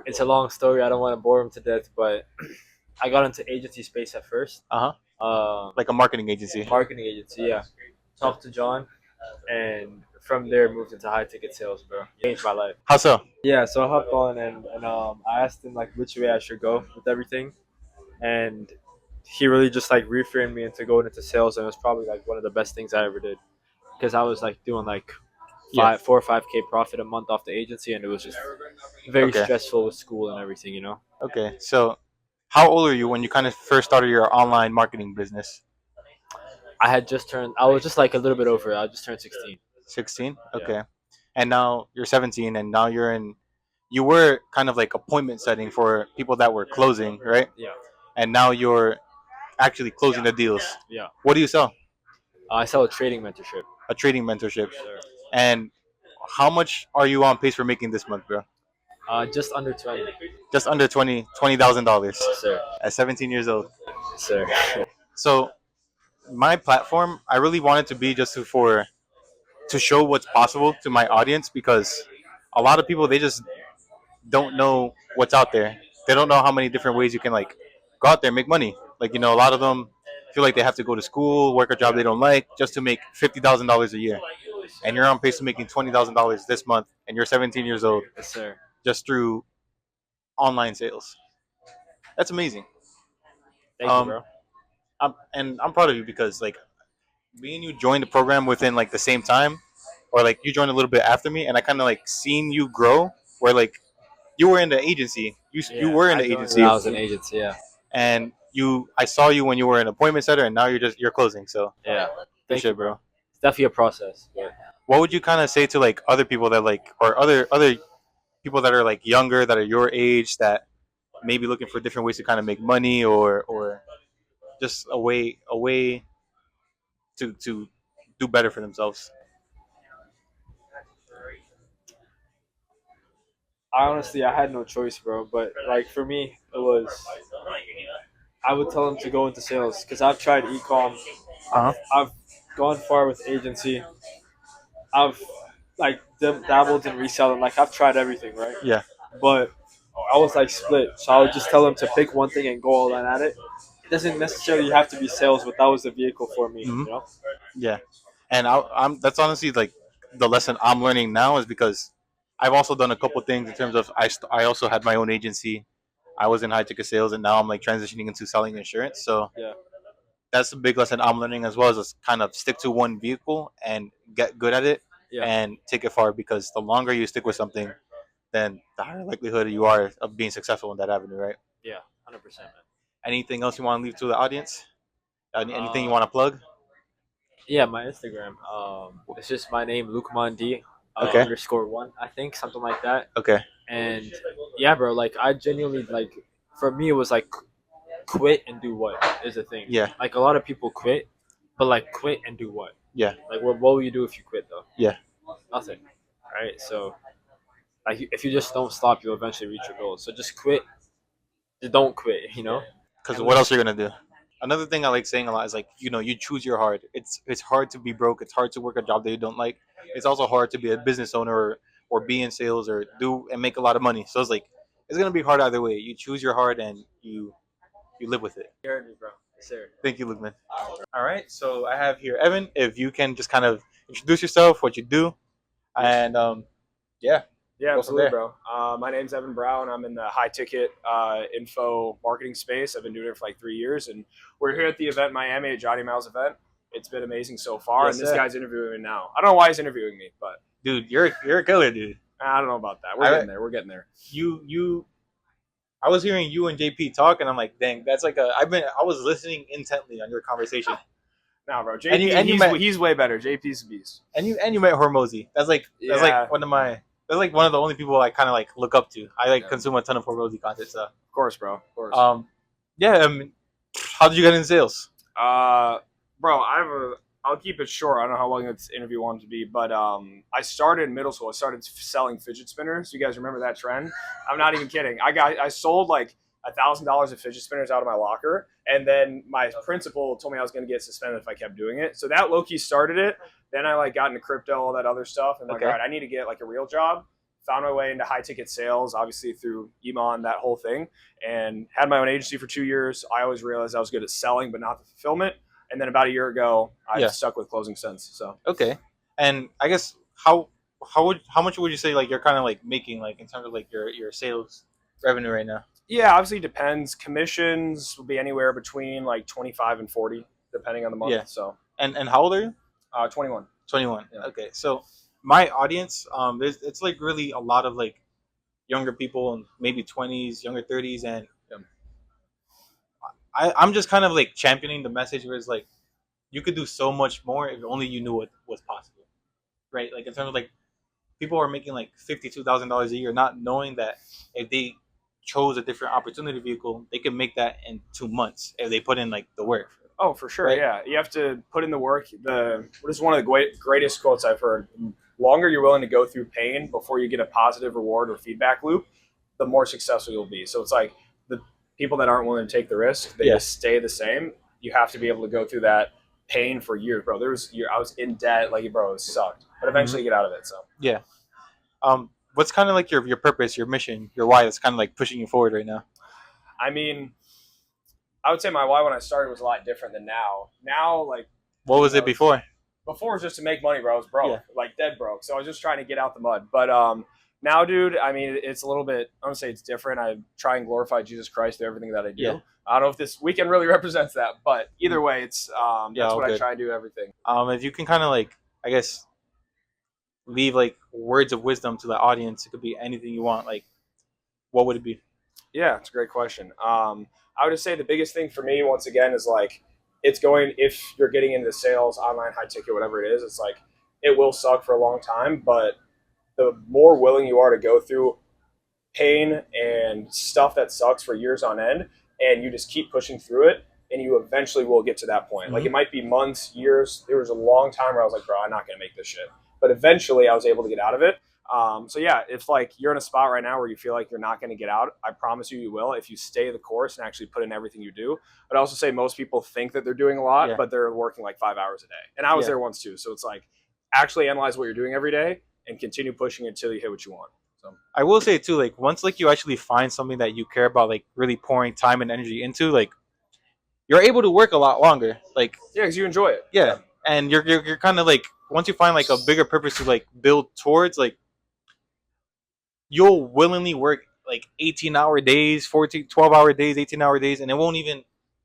It's a long story. I don't want to bore him to death, but I got into agency space at first. Like a marketing agency. Marketing agency, yeah. Talked to John, and from there moved into high ticket sales, bro. Changed my life. How so? Yeah, so I hopped on and I asked him like which way I should go with everything, and he really just like reframed me into going into sales, and it was probably like one of the best things I ever did because I was like doing like 4 or 5K profit a month off the agency, and it was just very Okay. stressful with school and everything, you know. Okay. So, how old are you when you kind of first started your online marketing business? I was just like a little bit over. I just turned 16. 16. Yeah. Okay. And now you're 17, and now you're in. You were kind of like appointment setting for people that were closing, right? Yeah. And now you're actually closing the deals. Yeah. What do you sell? I sell a trading mentorship. A trading mentorship. Sure. And how much are you on pace for making this month, bro? Just under 20. Just under $20,000 Yes, sir. at 17 years old. Yes, sir. So my platform, I really wanted to be just to show what's possible to my audience, because a lot of people, they just don't know what's out there. They don't know how many different ways you can like go out there and make money. Like, a lot of them feel like they have to go to school, work a job they don't like, just to make $50,000 a year. And you're on pace to making $20,000 this month, and you're 17 years old, Yes, sir. just through online sales. That's amazing. Thank you, bro. I'm proud of you, because like me and you joined the program within like the same time, or like you joined a little bit after me, and I kind of like seen you grow. Where like you were in the agency, you were in the agency. I was an agency, yeah. And I saw you when you were an appointment setter, and now you're closing. So Yeah. good shit, bro. It's definitely a process. But What would you kind of say to like other people that like, or other people that are like younger, that are your age, that maybe looking for different ways to kind of make money, or just a way to do better for themselves? I had no choice, bro. But like for me, it was I would tell them to go into sales because I've tried e-com. Uh-huh. I've gone far with agency. I've like dabbled in reselling. Like I've tried everything, right? Yeah. But I was like split, so I would just tell them to pick one thing and go all in at it. It doesn't necessarily have to be sales, but that was the vehicle for me. Mhm. You know? Yeah, and I'm that's honestly like the lesson I'm learning now, is because I've also done a couple things in terms of I also had my own agency. I was in high ticket sales, and now I'm like transitioning into selling insurance. So Yeah. that's a big lesson I'm learning, as well as just kind of stick to one vehicle and get good at it, Yeah. and take it far, because the longer you stick with something, then the higher likelihood you are of being successful in that avenue, right? Yeah. 100%, man. Anything else you want to leave to the audience? Anything you want to plug? Yeah, my Instagram. It's just my name, Lukman D. Okay. _1, I think, something like that. Okay. And yeah, bro, like I genuinely like. For me, it was like quit and do what is the thing. Yeah. Like a lot of people quit, but like quit and do what? Yeah. Like what will you do if you quit though? Yeah. Nothing. Right. So like if you just don't stop, you'll eventually reach your goals. So just quit. Just don't quit. You know. Because what else are you gonna do? Another thing I like saying a lot is like, you choose your hard. It's hard to be broke. It's hard to work a job that you don't like. It's also hard to be a business owner, or be in sales, or do and make a lot of money. So it's like it's gonna be hard either way. You choose your hard, and you live with it. You heard me, bro. Yes, sir. Thank you, Lukeman. All right, so I have here Evan. If you can just kind of introduce yourself, what you do, and yeah. Yeah, Go from absolutely, there. bro. My name's Evan Brown. I'm in the high ticket info marketing space. I've been doing it for like 3 years, and we're here at the event in Miami at Johnny Miles event. It's been amazing so far, Yes, and this sir. guy's interviewing me now. I don't know why he's interviewing me, but Dude, you're a killer, dude. I don't know about that. We're I- getting there. We're getting there. I was hearing you and JP talk, and I'm like, dang, that's like I was listening intently on your conversation. Now, bro, JP, And you met- he's way better. JP's a beast. And you met Hormozy. That's like Yeah. one of the only people I kind of like look up to. I like consume a ton of Hormozy content. So Of course, bro. Of course. yeah. How did you get in sales? Bro, I'll keep it short. I don't know how long this interview wanted to be, but I started in middle school. I started selling fidget spinners. You guys remember that trend? I'm not even kidding. I sold like $1,000 of fidget spinners out of my locker, and then my principal told me I was going to get suspended if I kept doing it. So that low-key started it. Then I like got into crypto, all that other stuff, and like, Okay. all right, I need to get like a real job. Found my way into high ticket sales, obviously through Iman, that whole thing, and had my own agency for 2 years. I always realized I was good at selling, but not the fulfillment. And then about a year ago, I Yeah. stuck with closing sense. So Okay. And I guess how much would you say like you're kind of like making like in terms of like your sales revenue right now? Yeah, obviously depends. Commissions will be anywhere between like 25 and 40, depending on the month. Yeah. So, And how old are you? 21. 21. Yeah. Okay, so my audience, it's like really a lot of like younger people and maybe 20s, younger 30s, and I'm just kind of like championing the message where it's like you could do so much more if only you knew what was possible, right? Like in terms of like people are making like $52,000 a year, not knowing that if they chose a different opportunity vehicle, they can make that in 2 months if they put in like the work. Oh, for sure. Right. Yeah, you have to put in the work. What is one of the greatest quotes I've heard? The longer you're willing to go through pain before you get a positive reward or feedback loop, the more successful you'll be. So it's like the people that aren't willing to take the risk, they just stay the same. You have to be able to go through that pain for years, bro. I was in debt, like, bro, it sucked, but eventually you get out of it. So Yeah. What's kind of like your purpose, your mission, your why that's kind of like pushing you forward right now? I mean, I would say my why when I started was a lot different than now. Now, like, What was it before? Before it was just to make money, bro. I was broke, Yeah. like dead broke. So I was just trying to get out the mud. But now, dude, I mean, it's a little bit. I don't say it's different. I try and glorify Jesus Christ through everything that I do. Yeah. I don't know if this weekend really represents that, but either way, it's that's all what I good. try and do everything. If you can kind of like, I guess, leave like words of wisdom to the audience, it could be anything you want. Like, what would it be? Yeah, it's a great question. I would just say the biggest thing for me, once again, is like it's going. If you're getting into sales, online, high ticket, whatever it is, it's like it will suck for a long time, but the more willing you are to go through pain and stuff that sucks for years on end, and you just keep pushing through it, and you eventually will get to that point. Like it might be months, years. There was a long time where I was like, bro, I'm not gonna make this shit. But eventually, I was able to get out of it. So yeah, if like you're in a spot right now where you feel like you're not going to get out, I promise you, you will if you stay the course and actually put in everything you do. I'd also say most people think that they're doing a lot, but they're working like 5 hours a day. And I was there once too. So it's like actually analyze what you're doing every day and continue pushing until you hit what you want. So I will say too, like once like you actually find something that you care about, like really pouring time and energy into, like you're able to work a lot longer. Like yeah, because you enjoy it. Yeah, and you're kind of like once you find like a bigger purpose to like build towards, like you'll willingly work like 18-hour days, 12-hour days, 18-hour days, and it won't even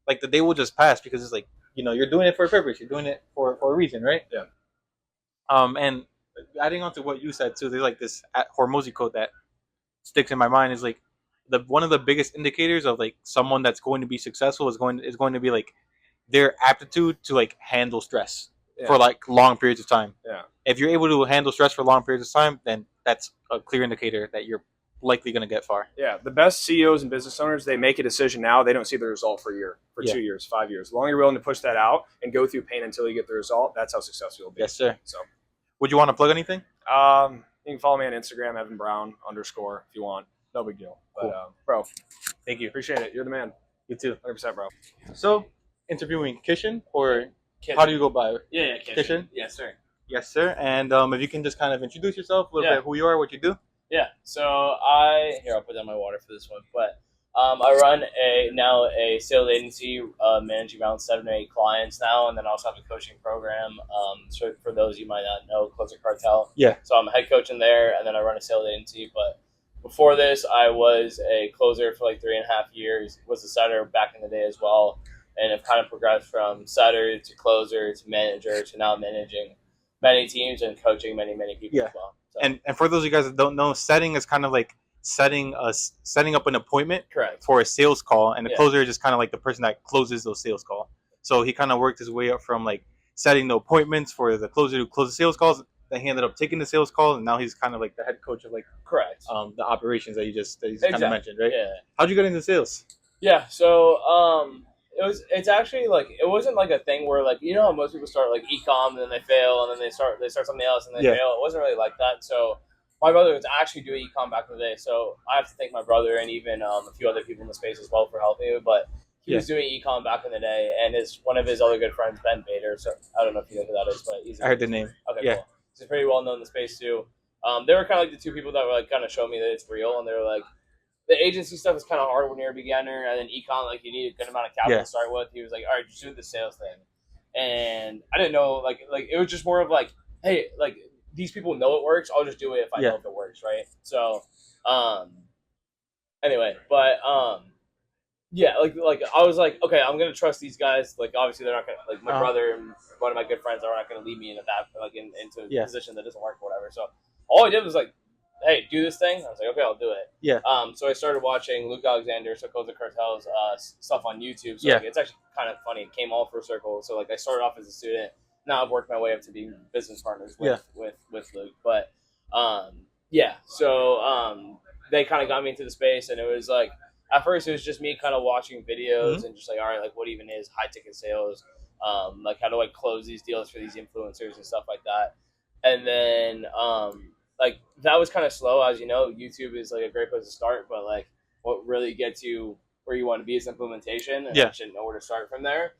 like the day will just pass because it's like you're doing it for a purpose, you're doing it for a reason, right? Yeah. And adding on to what you said too, there's like this Hormozy quote that sticks in my mind is like one of the biggest indicators of like someone that's going to be successful is going to be like their aptitude to like handle stress for like long periods of time. Yeah. If you're able to handle stress for long periods of time, then that's a clear indicator that you're likely going to get far. Yeah, the best CEOs and business owners, they make a decision now. They don't see the result for a year, for 2 years, 5 years. As long as you're willing to push that out and go through pain until you get the result, that's how successful you'll be. Yes, sir. So, would you want to plug anything? you can follow me on Instagram, Evan Brown _ if you want. No big deal. Cool. But, bro, thank you. Appreciate it. You're the man. You too. 100%, bro. So, interviewing Kishan, or how do you go by it? Yeah, Kishan. Yes, sir. Yes, sir. And if you can just kind of introduce yourself a little bit, who you are, what you do. Yeah, so I'll put down my water for this one, but I run a sales agency, managing around 7 to 8 clients now, and then I also have a coaching program. So for those you might not know, Closer Cartel. Yeah. So I'm a head coach in there, and then I run a sales agency. But before this, I was a closer for like 3.5 years. Was a setter back in the day as well, and have kind of progressed from setter to closer to manager to now managing many teams and coaching many people as well. So. And for those of you guys that don't know, setting is kind of like setting up an appointment for a sales call, and the closer is just kind of like the person that closes those sales calls. So he kind of worked his way up from like setting the appointments for the closer to close the sales calls. Then he ended up taking the sales calls, and now he's kind of like the head coach of like the operations that you just kind of mentioned, right? Yeah. How'd you get into sales? Yeah. So it's actually like it wasn't like a thing where like how most people start like e-com and then they fail and then they start something else and they fail. It wasn't really like that. So my brother was actually doing e-com back in the day, so I have to thank my brother and even a few other people in the space as well for helping me. But he was doing e-com back in the day, and one of his other good friends, Ben Bader. So I don't know if you know who that is, but I heard the name. Okay, cool. He's pretty well known in the space too. They were kind of like the two people that were like kind of showing me that it's real, and they were like, the agency stuff is kind of hard when you're a beginner, and then econ, like you need a good amount of capital to start with. He was like, all right, just do the sales thing. And I didn't know, like it was just more of like, hey, like these people know it works. I'll just do it if I know if it works, right? So, Anyway, but yeah, like I was like, okay, I'm gonna trust these guys. Like obviously they're not gonna like my brother and one of my good friends are not gonna leave me into into a position that doesn't work or whatever. So all I did was like, hey, do this thing. I was like, okay, I'll do it. Yeah. So I started watching Luke Alexander, Sokoza Cartel's stuff on YouTube. So like, it's actually kind of funny. It came all full circle. So like I started off as a student. Now I've worked my way up to being business partners with Luke. But yeah, so they kind of got me into the space, and it was like at first it was just me kind of watching videos and just like, all right, like what even is high ticket sales? Like how do I close these deals for these influencers and stuff like that? And then like that was kind of slow, as you know. YouTube is like a great place to start, but like what really gets you where you want to be is implementation, and I didn't know where to start from there.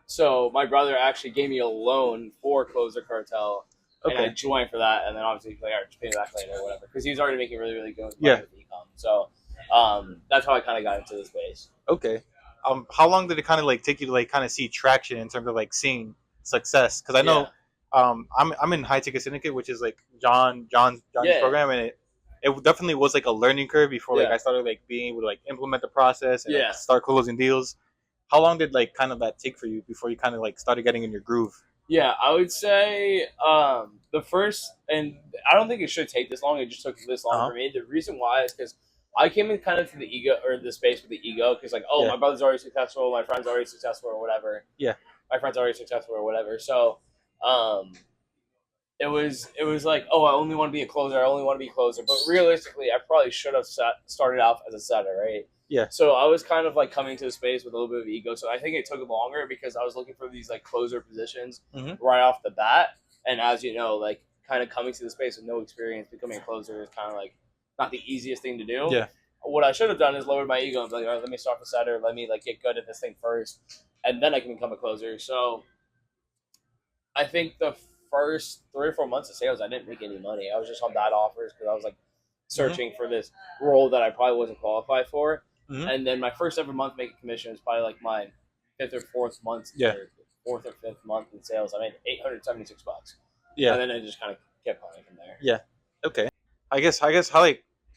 So my brother actually gave me a loan for Closer Cartel, and I joined for that. And then obviously he's like, all right, just pay me back later or whatever, because he was already making really, really good money with e-com. So that's how I kind of got into the space. Okay. How long did it kind of like take you to like kind of see traction in terms of like seeing success? Because I know I'm in High Ticket Syndicate, which is like John's program, and it definitely was like a learning curve before like I started like being able to like implement the process and like, start closing deals. How long did like kind of that take for you before you kind of like started getting in your groove? Yeah, I would say the first, and I don't think it should take this long. It just took this long for me. The reason why is because I came in kind of to the ego or the space with the ego, because like, my brother's already successful, my friend's already successful or whatever. Yeah, my friend's already successful or whatever. So, it was like, I only want to be a closer. I only want to be a closer. But realistically, I probably should have started off as a setter, right? Yeah. So I was kind of like coming to the space with a little bit of ego. So I think it took longer because I was looking for these like closer positions right off the bat. And as you know, like kind of coming to the space with no experience, becoming a closer is kind of like not the easiest thing to do. Yeah. What I should have done is lowered my ego and be like, all right, let me start the setter. Let me like get good at this thing first, and then I can become a closer. So I think the first 3 or 4 months of sales, I didn't make any money. I was just on bad offers because I was like searching for this role that I probably wasn't qualified for. And then my first ever month making commission was probably like my 5th or 4th month, or 4th or 5th month in sales. I made $876. Yeah, and then I just kind of kept going from there. Yeah. Okay. I guess how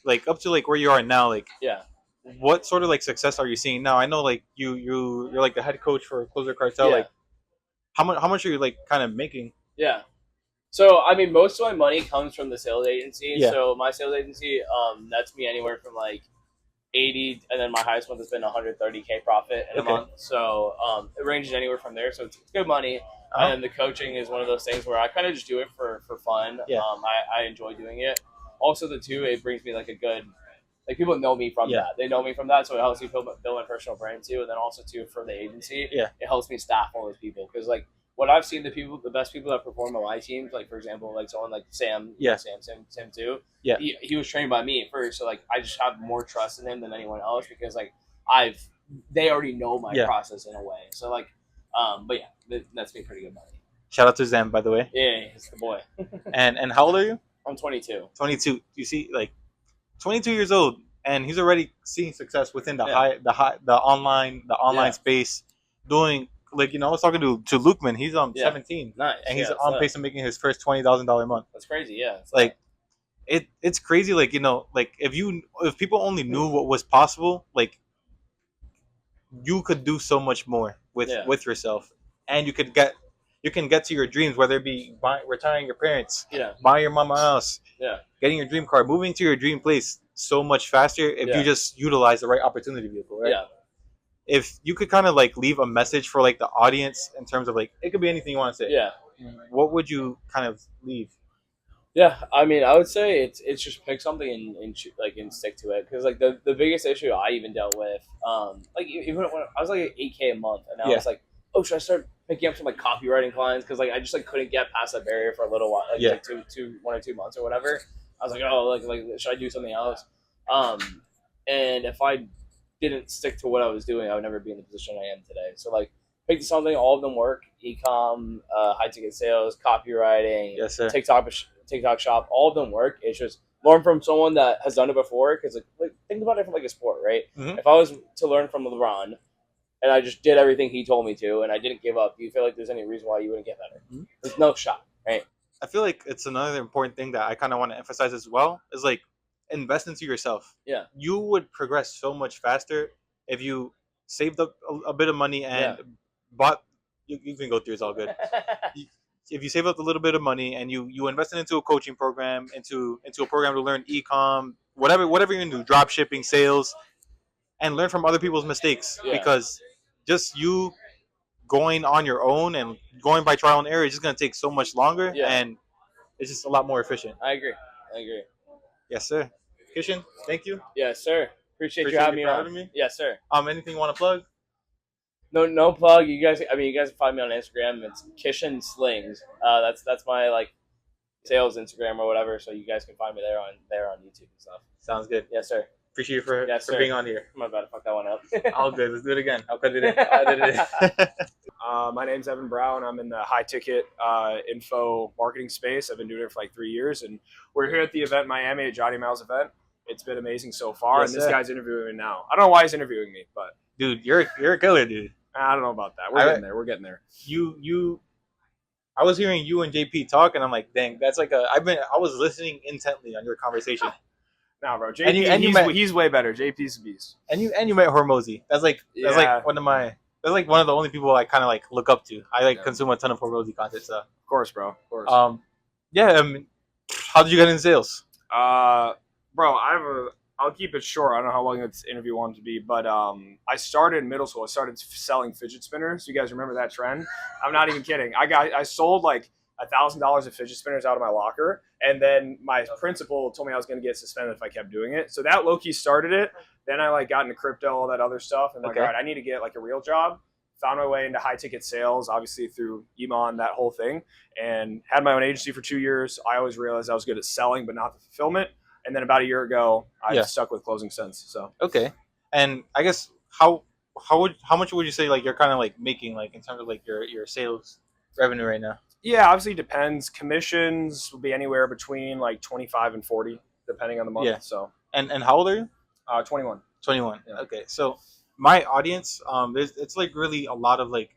like up to like where you are now, like what sort of like success are you seeing now? I know like you're like the head coach for Closer Cartel. Like how much are you like kind of making? Yeah. So I mean, most of my money comes from the sales agency. Yeah. So my sales agency nets me anywhere from like 80, and then my highest month has been 130K profit in a month. So it ranges anywhere from there. So it's good money. And the coaching is one of those things where I kind of just do it for fun. Yeah. I enjoy doing it. Also, it brings me like a good, like people know me from that. They know me from that, so it helps me build my personal brand too. And then also too for the agency, it helps me staff all those people, because like what I've seen, the best people that perform on my teams, like for example, like someone like Sam, Sam too. Yeah, he was trained by me at first, so like I just have more trust in him than anyone else, because like they already know my process in a way. So like, but yeah, that's been pretty good money. Shout out to Zam, by the way. Yeah, he's the boy. and how old are you? I'm 22. 22. You see, like 22 years old, and he's already seeing success within the online space, doing. Like, I was talking to Lukeman. He's 17, nice, and he's on pace to making his first $20,000 a month. That's crazy, yeah. Like, it's crazy. Like, like if people only knew what was possible, like you could do so much more with yourself, and you can get to your dreams, whether it be retiring your parents, buying your mama a house, getting your dream car, moving to your dream place so much faster if you just utilize the right opportunity vehicle, right? Yeah. If you could kind of like leave a message for like the audience in terms of like, it could be anything you want to say. Yeah. What would you kind of leave? Yeah, I mean, I would say it's just pick something and stick to it, because like the biggest issue I even dealt with, like even when I was like at $8K a month, and I was like, oh, should I start picking up some like copywriting clients, because like I just like couldn't get past that barrier for a little while, like 1 or 2 months or whatever. I was like, oh, like should I do something else? And if I didn't stick to what I was doing, I would never be in the position I am today. So like, pick something, all of them work: e-com, high ticket sales, copywriting, TikTok shop, all of them work. It's just learn from someone that has done it before, because like think about it from like a sport, right? If I was to learn from LeBron and I just did everything he told me to and I didn't give up, do you feel like there's any reason why you wouldn't get better? There's no shot, right? I feel like it's another important thing that I kind of want to emphasize as well, is like invest into yourself. Yeah. You would progress so much faster if you saved up a bit of money and bought. You can go through. It's all good. If you save up a little bit of money and you invest it into a coaching program, into a program to learn e-com, whatever you're gonna do, drop shipping, sales, and learn from other people's mistakes, because just you going on your own and going by trial and error is just gonna take so much longer, and it's just a lot more efficient. I agree. Yes, sir. Kishan, thank you. Yes, sir. Appreciate you having me on. Me. Yes, sir. Anything you want to plug? No plug. You guys can find me on Instagram. It's Kishan Slings. That's my like sales Instagram or whatever. So you guys can find me there on YouTube and stuff. Sounds good. Yes, sir. Appreciate you for being on here. I'm about to fuck that one up. All good. Let's do it again. I'll cut it in. My name's Evan Brown. I'm in the high ticket info marketing space. I've been doing it for like 3 years, and we're here at the event Miami at Johnny Miles event. It's been amazing so far, and this guy's interviewing me now. I don't know why he's interviewing me, but dude, you're a killer, dude. I don't know about that. We're getting there. I was hearing you and JP talk, and I'm like, dang, that's like I was listening intently on your conversation. Nah, bro. JP, he's way better. JP's a beast. And you met Hormozy. That's like one of the only people I kind of like look up to. I consume a ton of Hormozy content. So of course, bro. Of course. How did you get in sales? Bro, I'll keep it short. I don't know how long this interview wanted to be, but I started in middle school. I started selling fidget spinners. You guys remember that trend? I'm not even kidding. I sold like $1,000 of fidget spinners out of my locker, and then my principal told me I was going to get suspended if I kept doing it. So that low-key started it. Then I like got into crypto, all that other stuff, and like, all right, I need to get like a real job. Found my way into high ticket sales, obviously through Iman, that whole thing, and had my own agency for 2 years. I always realized I was good at selling, but not the fulfillment. And then about a year ago, I stuck with Closing Sense. So okay, and I guess how much would you say like you're kind of like making like in terms of like your sales revenue right now? Yeah, obviously it depends. Commissions will be anywhere between like 25 and 40, depending on the month. Yeah. So and how old are you? 21. 21. Yeah. Okay, so my audience, it's like really a lot of like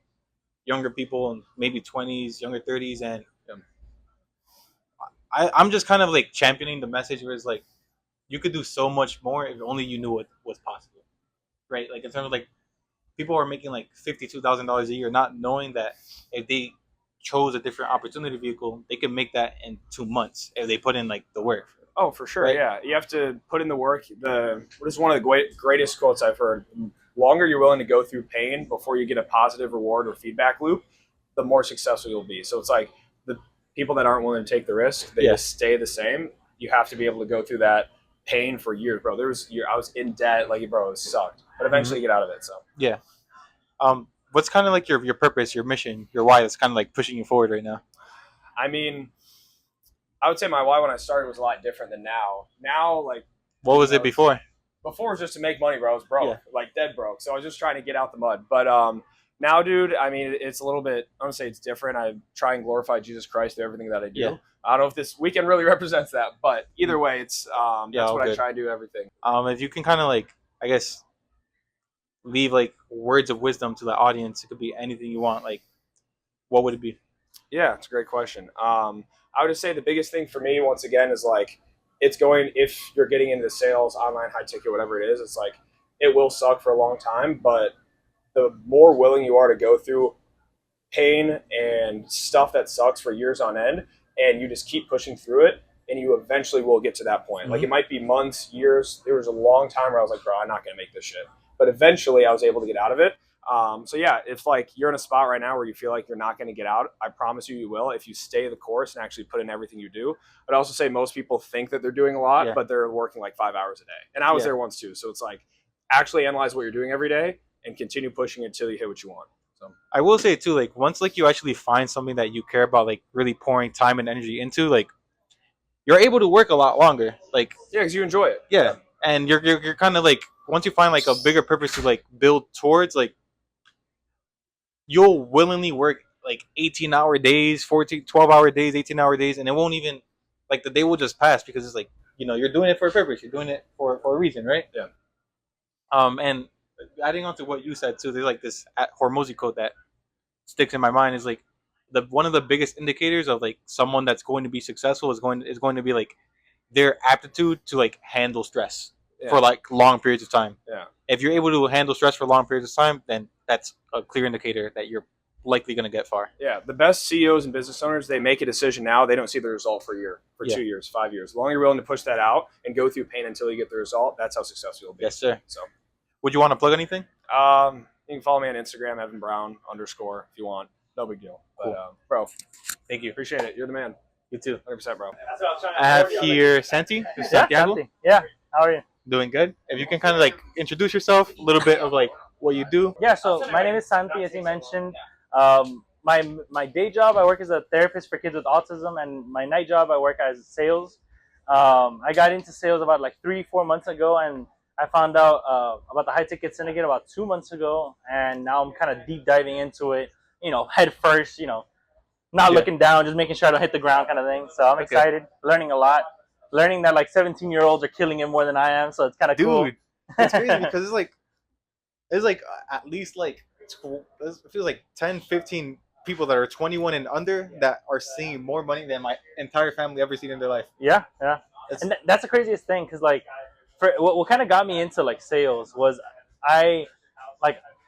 younger people and maybe 20s, younger 30s, and I'm just kind of like championing the message where it's like you could do so much more if only you knew what was possible, right? Like in terms of like people are making like $52,000 a year, not knowing that if they chose a different opportunity vehicle, they can make that in 2 months if they put in like the work. Oh, for sure. Right? Yeah, you have to put in the work. This is one of the greatest quotes I've heard. The longer you're willing to go through pain before you get a positive reward or feedback loop, the more successful you'll be. So it's like the people that aren't willing to take the risk, they just stay the same. You have to be able to go through that pain for years, bro. I was in debt, like, bro, it sucked, but eventually get out of it. So yeah. What's kind of like your purpose, your mission, your why that's kind of like pushing you forward right now? I mean, I would say my why when I started was a lot different than now. Now, like, what was it before? Before was just to make money, bro. I was broke, like dead broke. So I was just trying to get out the mud. But now, dude, I mean, it's a little bit, I'm going to say it's different. I try and glorify Jesus Christ through everything that I do. Yeah. I don't know if this weekend really represents that, but either way, it's that's what I try to do everything. If you can kind of like, I guess, leave like words of wisdom to the audience, it could be anything you want. Like, what would it be? Yeah, it's a great question. I would just say the biggest thing for me, once again, is like, if you're getting into sales, online, high ticket, whatever it is, it's like, it will suck for a long time, but the more willing you are to go through pain and stuff that sucks for years on end, and you just keep pushing through it, and you eventually will get to that point. Mm-hmm. Like, it might be months, years. There was a long time where I was like, bro, I'm not going to make this shit. But eventually I was able to get out of it. So yeah, if like you're in a spot right now where you feel like you're not going to get out, I promise you will if you stay the course and actually put in everything you do. But I also say most people think that they're doing a lot, but they're working like 5 hours a day. And I was there once too. So it's like, actually analyze what you're doing every day and continue pushing until you hit what you want. So I will say too, like once like you actually find something that you care about, like really pouring time and energy into, like you're able to work a lot longer. Like because you enjoy it. Yeah. And you're kind of like, once you find like a bigger purpose to like build towards, like you'll willingly work like 18-hour days, 12-hour days, 18-hour days, and it won't even, like the day will just pass because it's like, you know, you're doing it for a purpose. You're doing it for a reason, right? Yeah. And adding on to what you said too, there's like this Hormozy quote that sticks in my mind is like one of the biggest indicators of like someone that's going to be successful is going to be like their aptitude to like handle stress Yeah. for like long periods of time. Yeah. If you're able to handle stress for long periods of time, then that's a clear indicator that you're likely going to get far. Yeah, the best CEOs and business owners, they make a decision now. They don't see the result for a year, for 2 years, 5 years. As long as you're willing to push that out and go through pain until you get the result, that's how successful you'll be. Yes, sir. So, would you want to plug anything? you can follow me on Instagram, Evan Brown _ if you want. No big deal. Cool. But, bro, thank you. Appreciate it. You're the man. You too. 100%, bro. That's what I was trying to I have afford you. here Santi. This is Yeah, Santiago. Santi. Yeah. How are you? Doing good. If you can kind of like introduce yourself, a little bit of like what you do. Yeah. So my name is Santi, as you mentioned. My day job, I work as a therapist for kids with autism, and my night job, I work as sales. I got into sales about like 3-4 months ago, and I found out about the High Ticket Syndicate about 2 months ago, and now I'm kind of deep diving into it. Head first. Not looking down, just making sure I don't hit the ground, kind of thing. So I'm excited, learning a lot, learning that like 17-year-olds are killing it more than I am. So it's kind of cool. Dude, it's crazy because it's like at least like it feels like 10, 15 people that are 21 and under that are seeing more money than my entire family ever seen in their life. Yeah. And that's the craziest thing, because like, for what kind of got me into like sales was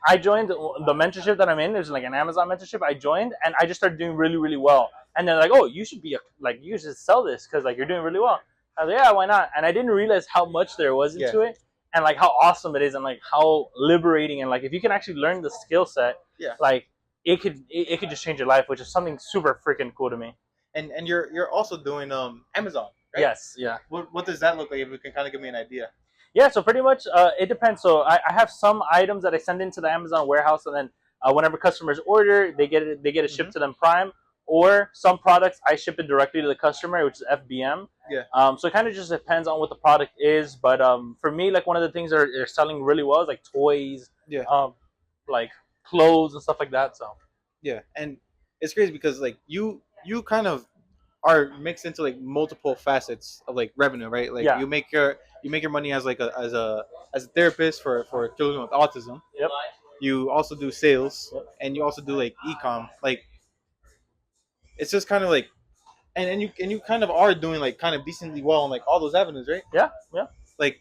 I joined the mentorship that I'm in. There's like an Amazon mentorship. I joined and I just started doing really, really well. And they're like, oh, you should you should sell this because like you're doing really well. I was like, yeah, why not? And I didn't realize how much there was into it, and like how awesome it is, and like how liberating, and like if you can actually learn the skill set, like it could just change your life, which is something super freaking cool to me. And you're also doing Amazon, right? Yes, yeah. What does that look like? If you can kind of give me an idea. Yeah, so pretty much it depends. So I have some items that I send into the Amazon warehouse, and then whenever customers order, they get it shipped to them Prime. Or some products I ship it directly to the customer, which is FBM. Yeah. So it kind of just depends on what the product is. But for me, like one of the things they're selling really well is like toys, like clothes and stuff like that. So yeah, and it's crazy because like you kind of are mixed into like multiple facets of like revenue, right? Like you make your money as like as a therapist for children with autism. Yep. You also do sales, and you also do like e-com. Like it's just kind of like, and you kind of are doing like kind of decently well in like all those avenues, right? Yeah. Like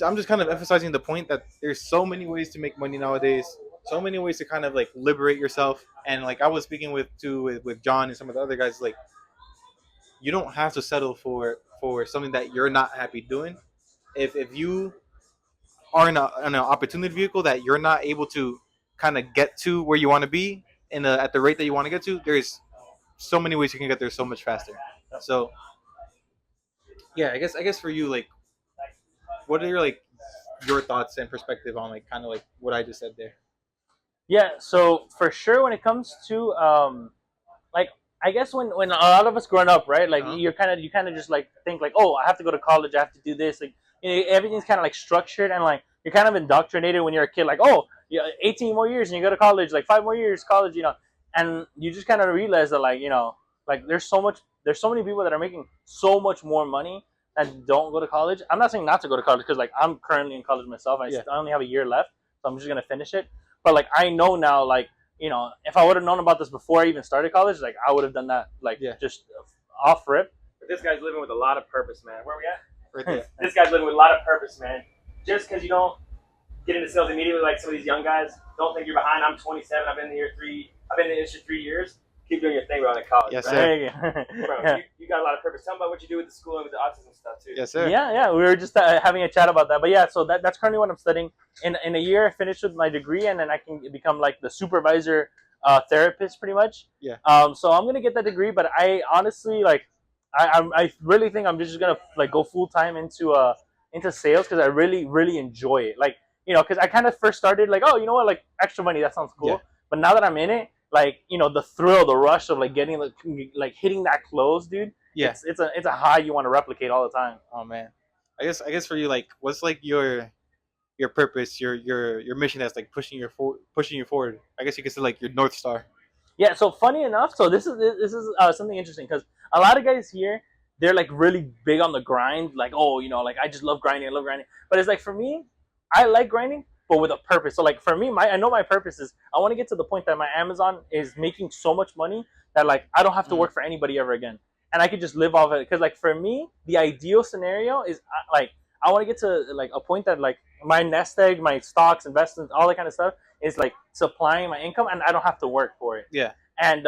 I'm just kind of emphasizing the point that there's so many ways to make money nowadays. So many ways to kind of like liberate yourself. And like I was speaking with John and some of the other guys, like you don't have to settle for something that you're not happy doing. If you are in an opportunity vehicle that you're not able to kind of get to where you want to be at the rate that you want to get to, there's so many ways you can get there so much faster. So yeah, I guess for you, like, what are your thoughts and perspective on like kind of like what I just said there? Yeah, so for sure when it comes to like I guess when a lot of us growing up, right? Like you kind of just like think like, oh, I have to go to college, I have to do this. Like everything's kind of like structured, and like you're kind of indoctrinated when you're a kid. Like, oh, 18 more years and you go to college, like 5 more years college, and you just kind of realize that like like there's so many people that are making so much more money that don't go to college. I'm not saying not to go to college because like I'm currently in college myself. I only have a year left, so I'm just gonna finish it. But like I know now, like if I would have known about this before I even started college, like I would have done that, like just off rip. But this guy's living with a lot of purpose, man. Where are we at? Right there. This guy's living with a lot of purpose, man. Just because you don't get into sales immediately like some of these young guys, don't think you're behind. I'm 27. I've been in the industry 3 years. Keep doing your thing, bro, in college. Yes, right? sir. Bro, you got a lot of purpose. Tell me about what you do with the school and with the autism stuff, too. Yes, sir. Yeah. We were just having a chat about that. But yeah, so that's currently what I'm studying. In a year, I finished with my degree, and then I can become like the supervisor therapist, pretty much. Yeah. So I'm gonna get that degree, but I honestly like, I really think I'm just gonna like go full time into sales because I really enjoy it. Like because I kind of first started like, oh, you know what, like extra money, that sounds cool. Yeah. But now that I'm in it, like the thrill, the rush of like getting like hitting that close, dude. Yeah. It's a high you want to replicate all the time. Oh man, I guess for you, like, what's like your purpose, your mission that's like pushing you forward. I guess you could say like your North Star. Yeah. So funny enough, so this is something interesting because a lot of guys here, they're like really big on the grind. Like, oh, like I just love grinding. But it's like for me, I like grinding, but with a purpose. So like for me, I know my purpose is I want to get to the point that my Amazon is making so much money that like I don't have to work for anybody ever again. and I could just live off of it. Because like for me, the ideal scenario is like I want to get to like a point that like my nest egg, my stocks, investments, all that kind of stuff is like supplying my income, and I don't have to work for it. Yeah. And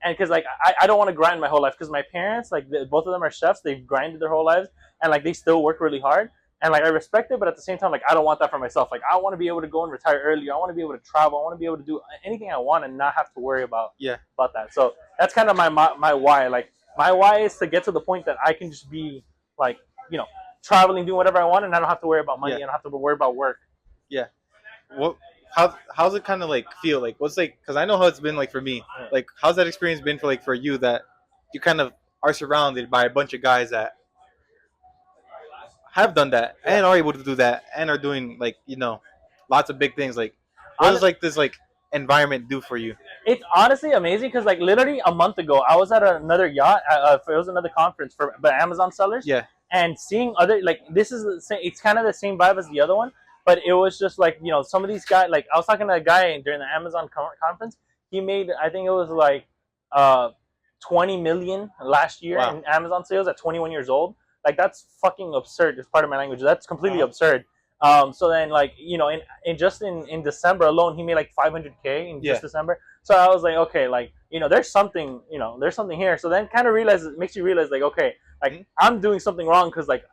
because like I don't want to grind my whole life, because my parents, like both of them are chefs, they've grinded their whole lives, and like they still work really hard, and like I respect it, but at the same time, like I don't want that for myself. Like I want to be able to go and retire early. I want to be able to travel. I want to be able to do anything I want and not have to worry about that. So that's kind of my why. Like my why is to get to the point that I can just be like, you know, traveling, doing whatever I want, and I don't have to worry about money. I don't have to worry about work. Yeah. What? How's it kind of like feel like? What's like? Because I know how it's been like for me. Like, how's that experience been for like for you that you kind of are surrounded by a bunch of guys that have done that and are able to do that and are doing like, you know, lots of big things. Like, what does like this like environment do for you? It's honestly amazing because like literally a month ago, I was at another yacht. It was another conference for the Amazon sellers. Yeah. And seeing other like this is the same, it's kind of the same vibe as the other one, but it was just like, you know, some of these guys. Like I was talking to a guy during the Amazon conference. He made, I think it was like 20 million last year in Amazon sales at 21 years old. Like that's fucking absurd. It's part of my language. That's completely absurd. So then like, you know, in just in December alone, he made like 500K in just December. So I was like, okay, like, you know, there's something here. So then kind of it makes you realize like, okay, like I'm doing something wrong, because like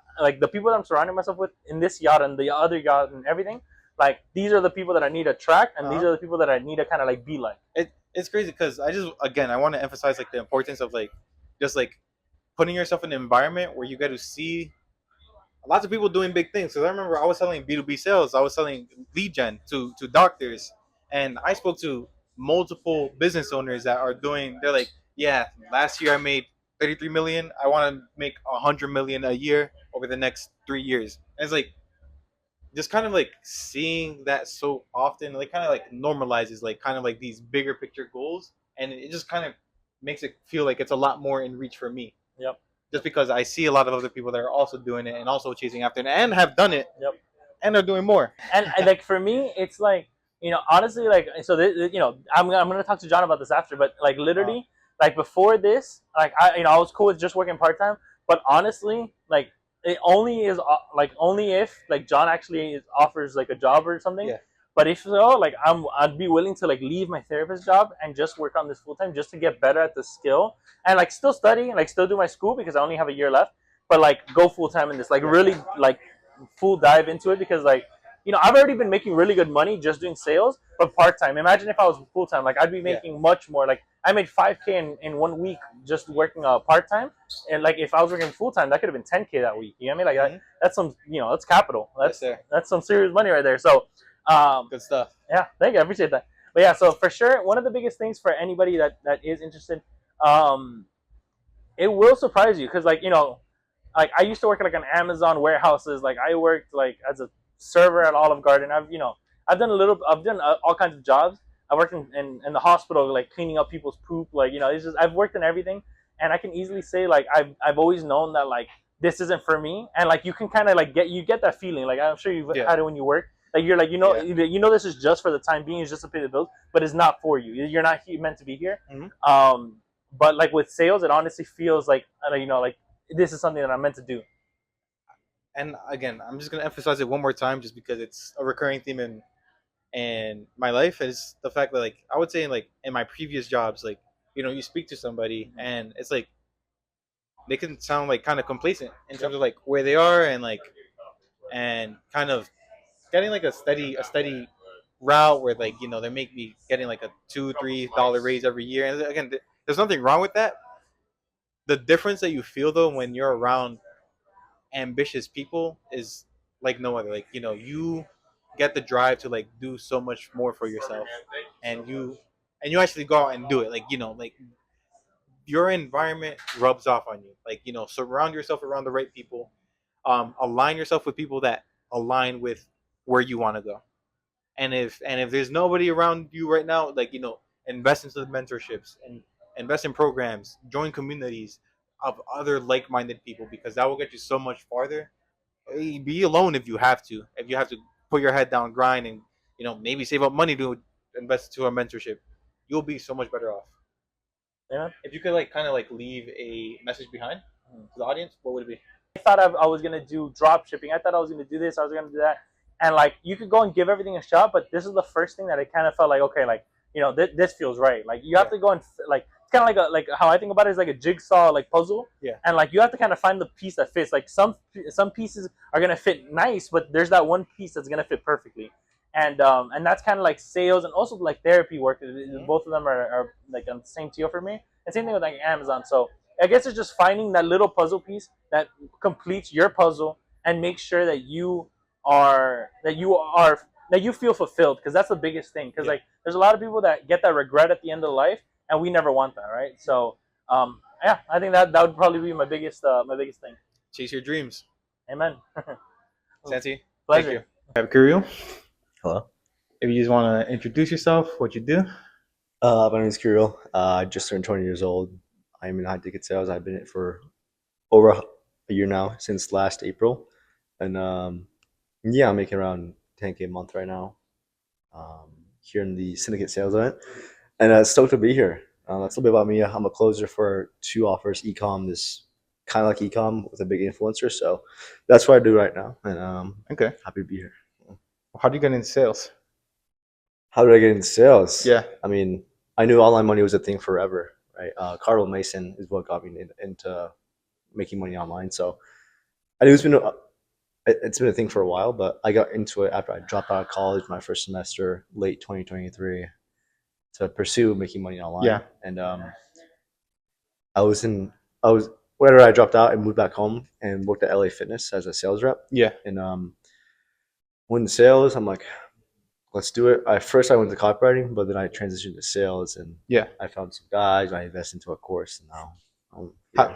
the people that I'm surrounding myself with in this yacht and the other yacht and everything, like these are the people that I need to attract, and these are the people that I need to kind of like be like. It's crazy because I want to emphasize like the importance of like just like putting yourself in an environment where you get to see lots of people doing big things. Because I remember I was selling B2B sales. I was selling lead gen to doctors, and I spoke to multiple business owners that are doing. They're like, yeah, last year I made 33 million. I want to make 100 million a year over the next 3 years. And it's like just kind of like seeing that so often, like kind of like normalizes like kind of like these bigger picture goals, and it just kind of makes it feel like it's a lot more in reach for me. Yep. Just because I see a lot of other people that are also doing it and also chasing after it and have done it. Yep. And are doing more. And like for me, it's like, you know, honestly, like, so this, you know, I'm gonna talk to John about this after, but like literally, like before this, like I was cool with just working part time, but honestly, like it only is like only if like John actually offers like a job or something. Yeah. But if so, like I'd be willing to like leave my therapist job and just work on this full time, just to get better at the skill, and like still study and like still do my school because I only have a year left, but like go full time in this, like really like full dive into it, because like, you know, I've already been making really good money just doing sales, but part time. Imagine if I was full time, like I'd be making much more. Like I made 5K in 1 week just working part time, and like if I was working full time, that could have been 10K that week. You know what I mean? Like that's some, you know, that's capital. That's some serious money right there. So good stuff. Yeah, thank you. I appreciate that. But yeah, so for sure, one of the biggest things for anybody that is interested, it will surprise you, because like, you know, like I used to work at like an Amazon warehouses. Like I worked like as a server at Olive Garden. I've done all kinds of jobs. I worked in the hospital, like cleaning up people's poop. Like, you know, it's just, I've worked in everything, and I can easily say like I've always known that like this isn't for me, and like you can kind of like get that feeling. Like I'm sure you've had it when you work. Like you're like, you know this is just for the time being, it's just to pay the bills, but it's not for you. You're not meant to be here. But like with sales, it honestly feels like, you know, like this is something that I'm meant to do. And again, I'm just gonna emphasize it one more time, just because it's a recurring theme in my life, is the fact that like I would say like in my previous jobs, like, you know, you speak to somebody and it's like they can sound like kind of complacent in terms of like where they are, and kind of getting like a steady route where like, you know, they may be getting like a $2-3 raise every year. And again, there's nothing wrong with that. The difference that you feel though when you're around ambitious people is like no other. Like, you know, you get the drive to like do so much more for yourself, and you actually go out and do it. Like, you know, like your environment rubs off on you. Like, you know, surround yourself around the right people. Align yourself with people that align with where you want to go. And if there's nobody around you right now, like, you know, invest into the mentorships and invest in programs, join communities of other like-minded people, because that will get you so much farther. Be alone if you have to. If you have to put your head down, grind, and, you know, maybe save up money to invest into a mentorship, you'll be so much better off. Yeah. If you could like kind of like leave a message behind to the audience, what would it be? I thought I was gonna do drop shipping. I thought I was gonna do this. I was gonna do that, and like you could go and give everything a shot, but this is the first thing that I kind of felt like, okay, like this feels right. Like you have to go and like it's kind of like how I think about it is like a jigsaw like puzzle. Yeah. And like you have to kind of find the piece that fits. Like some pieces are gonna fit nice, but there's that one piece that's gonna fit perfectly. And that's kind of like sales and also like therapy work. Both of them are like on the same tier for me. And same thing with like Amazon. So I guess it's just finding that little puzzle piece that completes your puzzle and make sure that you feel fulfilled, because that's the biggest thing. Because like there's a lot of people that get that regret at the end of life, and we never want that, right? So yeah, I think that would probably be my biggest thing. Chase your dreams. Amen. Santi, Pleasure. thank you. I have Kirill. Hello. If you just want to introduce yourself, what you do. My name is Kirill. I just turned 20 years old. I'm in high ticket sales. I've been in it for over a year now, since last April. And yeah, I'm making around 10K a month right now, here in the Syndicate sales event. And stoked to be here. That's a little bit about me. I'm a closer for 2 offers. Ecom is kind of like ecom with a big influencer. So that's what I do right now. And Okay. happy to be here. How do you get into sales? How did I get into sales? Yeah. I mean, I knew online money was a thing forever, right? Carl Mason is what got me into making money online. So I knew it's been a thing for a while, but I got into it after I dropped out of college my first semester, late 2023, to pursue making money online. Yeah. And whenever I dropped out, I moved back home and worked at LA Fitness as a sales rep. Yeah. And when the sales, I'm like, let's do it. I went to copywriting, but then I transitioned to sales, and Yeah. I found some guys. I invested into a course, and now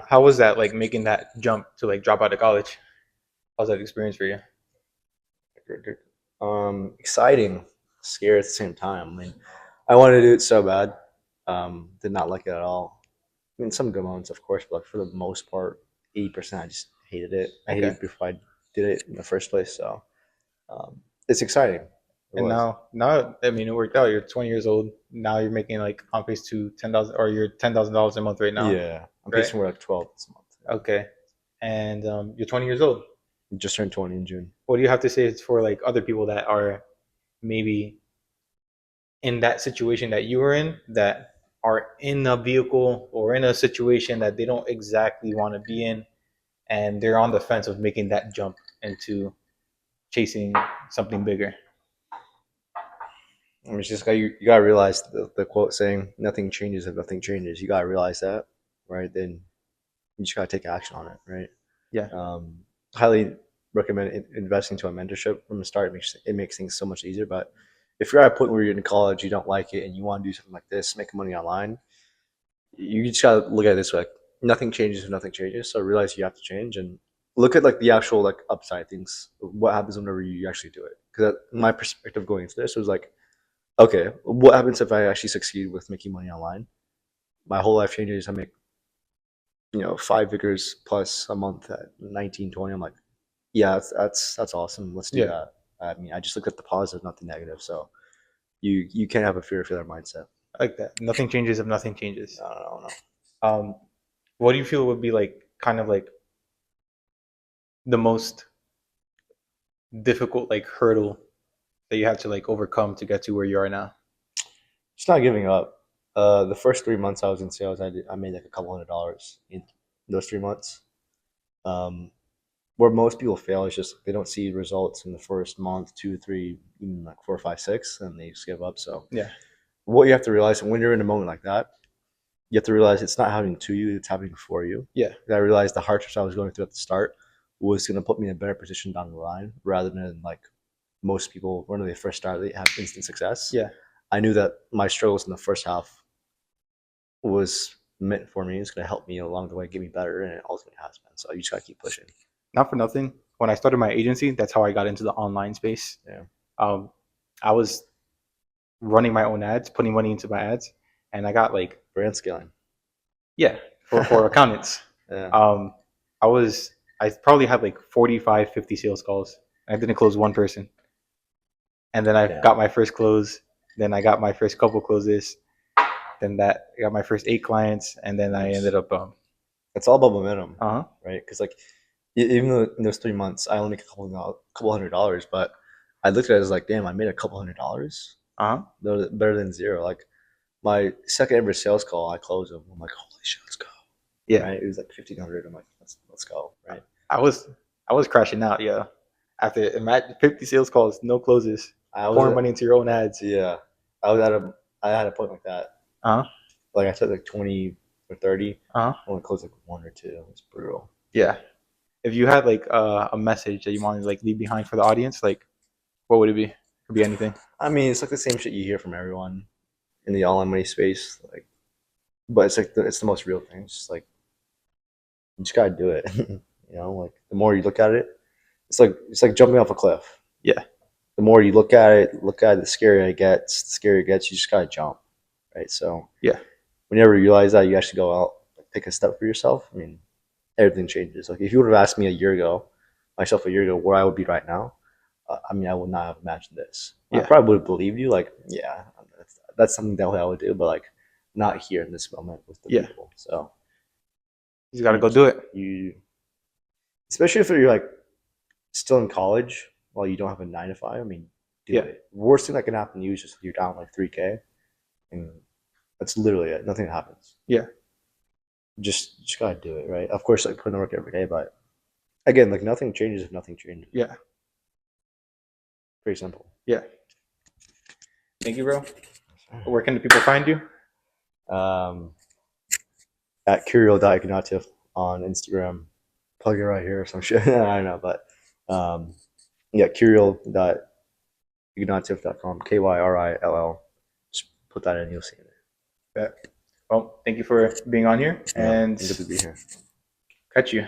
How was that, like making that jump to like drop out of college? How's that experience for you? Exciting, scary at the same time. I mean, I wanted to do it so bad. Did not like it at all. I mean, some good moments, of course, but for the most part, 80% I just hated it. I hated it before I did it in the first place. So it's exciting. And now, I mean, it worked out. You're 20 years old. Now you're making like on pace to $10,000, or you're $10,000 a month right now. Yeah, I'm pacing for like 12 this month. Okay, and you're 20 years old. Just turned 20 in June. What do you have to say for like other people that are maybe in that situation that you were in, that are in a vehicle or in a situation that they don't exactly want to be in, and they're on the fence of making that jump into chasing something bigger? I mean, it's just you gotta realize the quote saying nothing changes if nothing changes. You gotta realize that, right? Then you just gotta take action on it, right? Yeah. Highly recommend investing to a mentorship from the start. It makes things so much easier. But if you're at a point where you're in college, you don't like it, and you want to do something like this, make money online, you just gotta look at it this way: like, nothing changes if nothing changes. So realize you have to change and look at like the actual like upside things. What happens whenever you actually do it? Because my perspective going into this was like, okay, what happens if I actually succeed with making money online? My whole life changes. I make, 5 figures plus a month at 19, 20. I'm like, yeah, that's awesome. Let's do that. I mean, I just looked at the positive, not the negative. So you can't have a fear of failure mindset. I like that. Nothing changes if nothing changes. I don't know. What do you feel would be like kind of like the most difficult like hurdle that you have to like overcome to get to where you are now? Just not giving up. The first 3 months I was in sales, I made like a couple $100s in those 3 months. Where most people fail is just they don't see results in the first month, 2, 3, even like 4, 5, 6, and they just give up. So yeah, what you have to realize when you're in a moment like that, you have to realize it's not happening to you; it's happening for you. Yeah, I realized the hardships I was going through at the start was going to put me in a better position down the line, rather than like most people when they first start, they have instant success. Yeah, I knew that my struggles in the first half was meant for me. It's going to help me along the way, get me better, and it ultimately has been. So you just got to keep pushing. Not for nothing. When I started my agency, that's how I got into the online space. Yeah. I was running my own ads, putting money into my ads, and I got like brand scaling. Yeah, for accountants. Yeah. I probably had like 45, 50 sales calls. I didn't close one person. And then I got my first close. Then I got my first couple closes. Then that I got my first 8 clients, and then I ended up. It's all about momentum, Uh-huh. right? Because like even though in those 3 months I only make a couple $100s, but I looked at it as like, damn, I made a couple $100. Better than zero. Like my second ever sales call, I closed them. I'm like, holy shit, let's go. Yeah. Right? It was like 1,500. I'm like, let's go. Right. I was crashing out. Yeah. After imagine 50 sales calls, no closes, pouring money into your own ads. Yeah. I had a point like that. Like I took like 20 or 30. I only closed like 1 or 2. It was brutal. Yeah. If you had like a message that you wanted to like leave behind for the audience, like what would it be? It could be anything. I mean, it's like the same shit you hear from everyone in the online money space. Like, but it's like it's the most real thing. It's just like you just gotta do it. You know, like the more you look at it, it's like jumping off a cliff. Yeah. The more you look at it, the scarier it gets. The scarier it gets, you just gotta jump. Right. So yeah. Whenever you realize that, you actually go out, like, take a step for yourself. I mean, everything changes. Like if you would have asked me a year ago, where I would be right now, I mean, I would not have imagined this. Yeah. I probably would have believed you. Like, yeah, that's something that I would do, but like not here in this moment with the people. So you just got to go do it. Especially if you're like still in college while you don't have a 9 to 5. I mean, do it. Worst thing that can happen to you is just you're down like 3K, and that's literally it. Nothing happens. Yeah. Just gotta do it, right? Of course, like put in the work every day, but again, like nothing changes if nothing changes. Yeah. Pretty simple. Yeah. Thank you, bro. Where can the people find you? At Curial.Ignativ on Instagram. Plug it right here or some shit. I don't know, but yeah, Curial.Ignativ.com. KYRILL. Just put that in, you'll see it. Well, thank you for being on here, and good to be here. Catch you.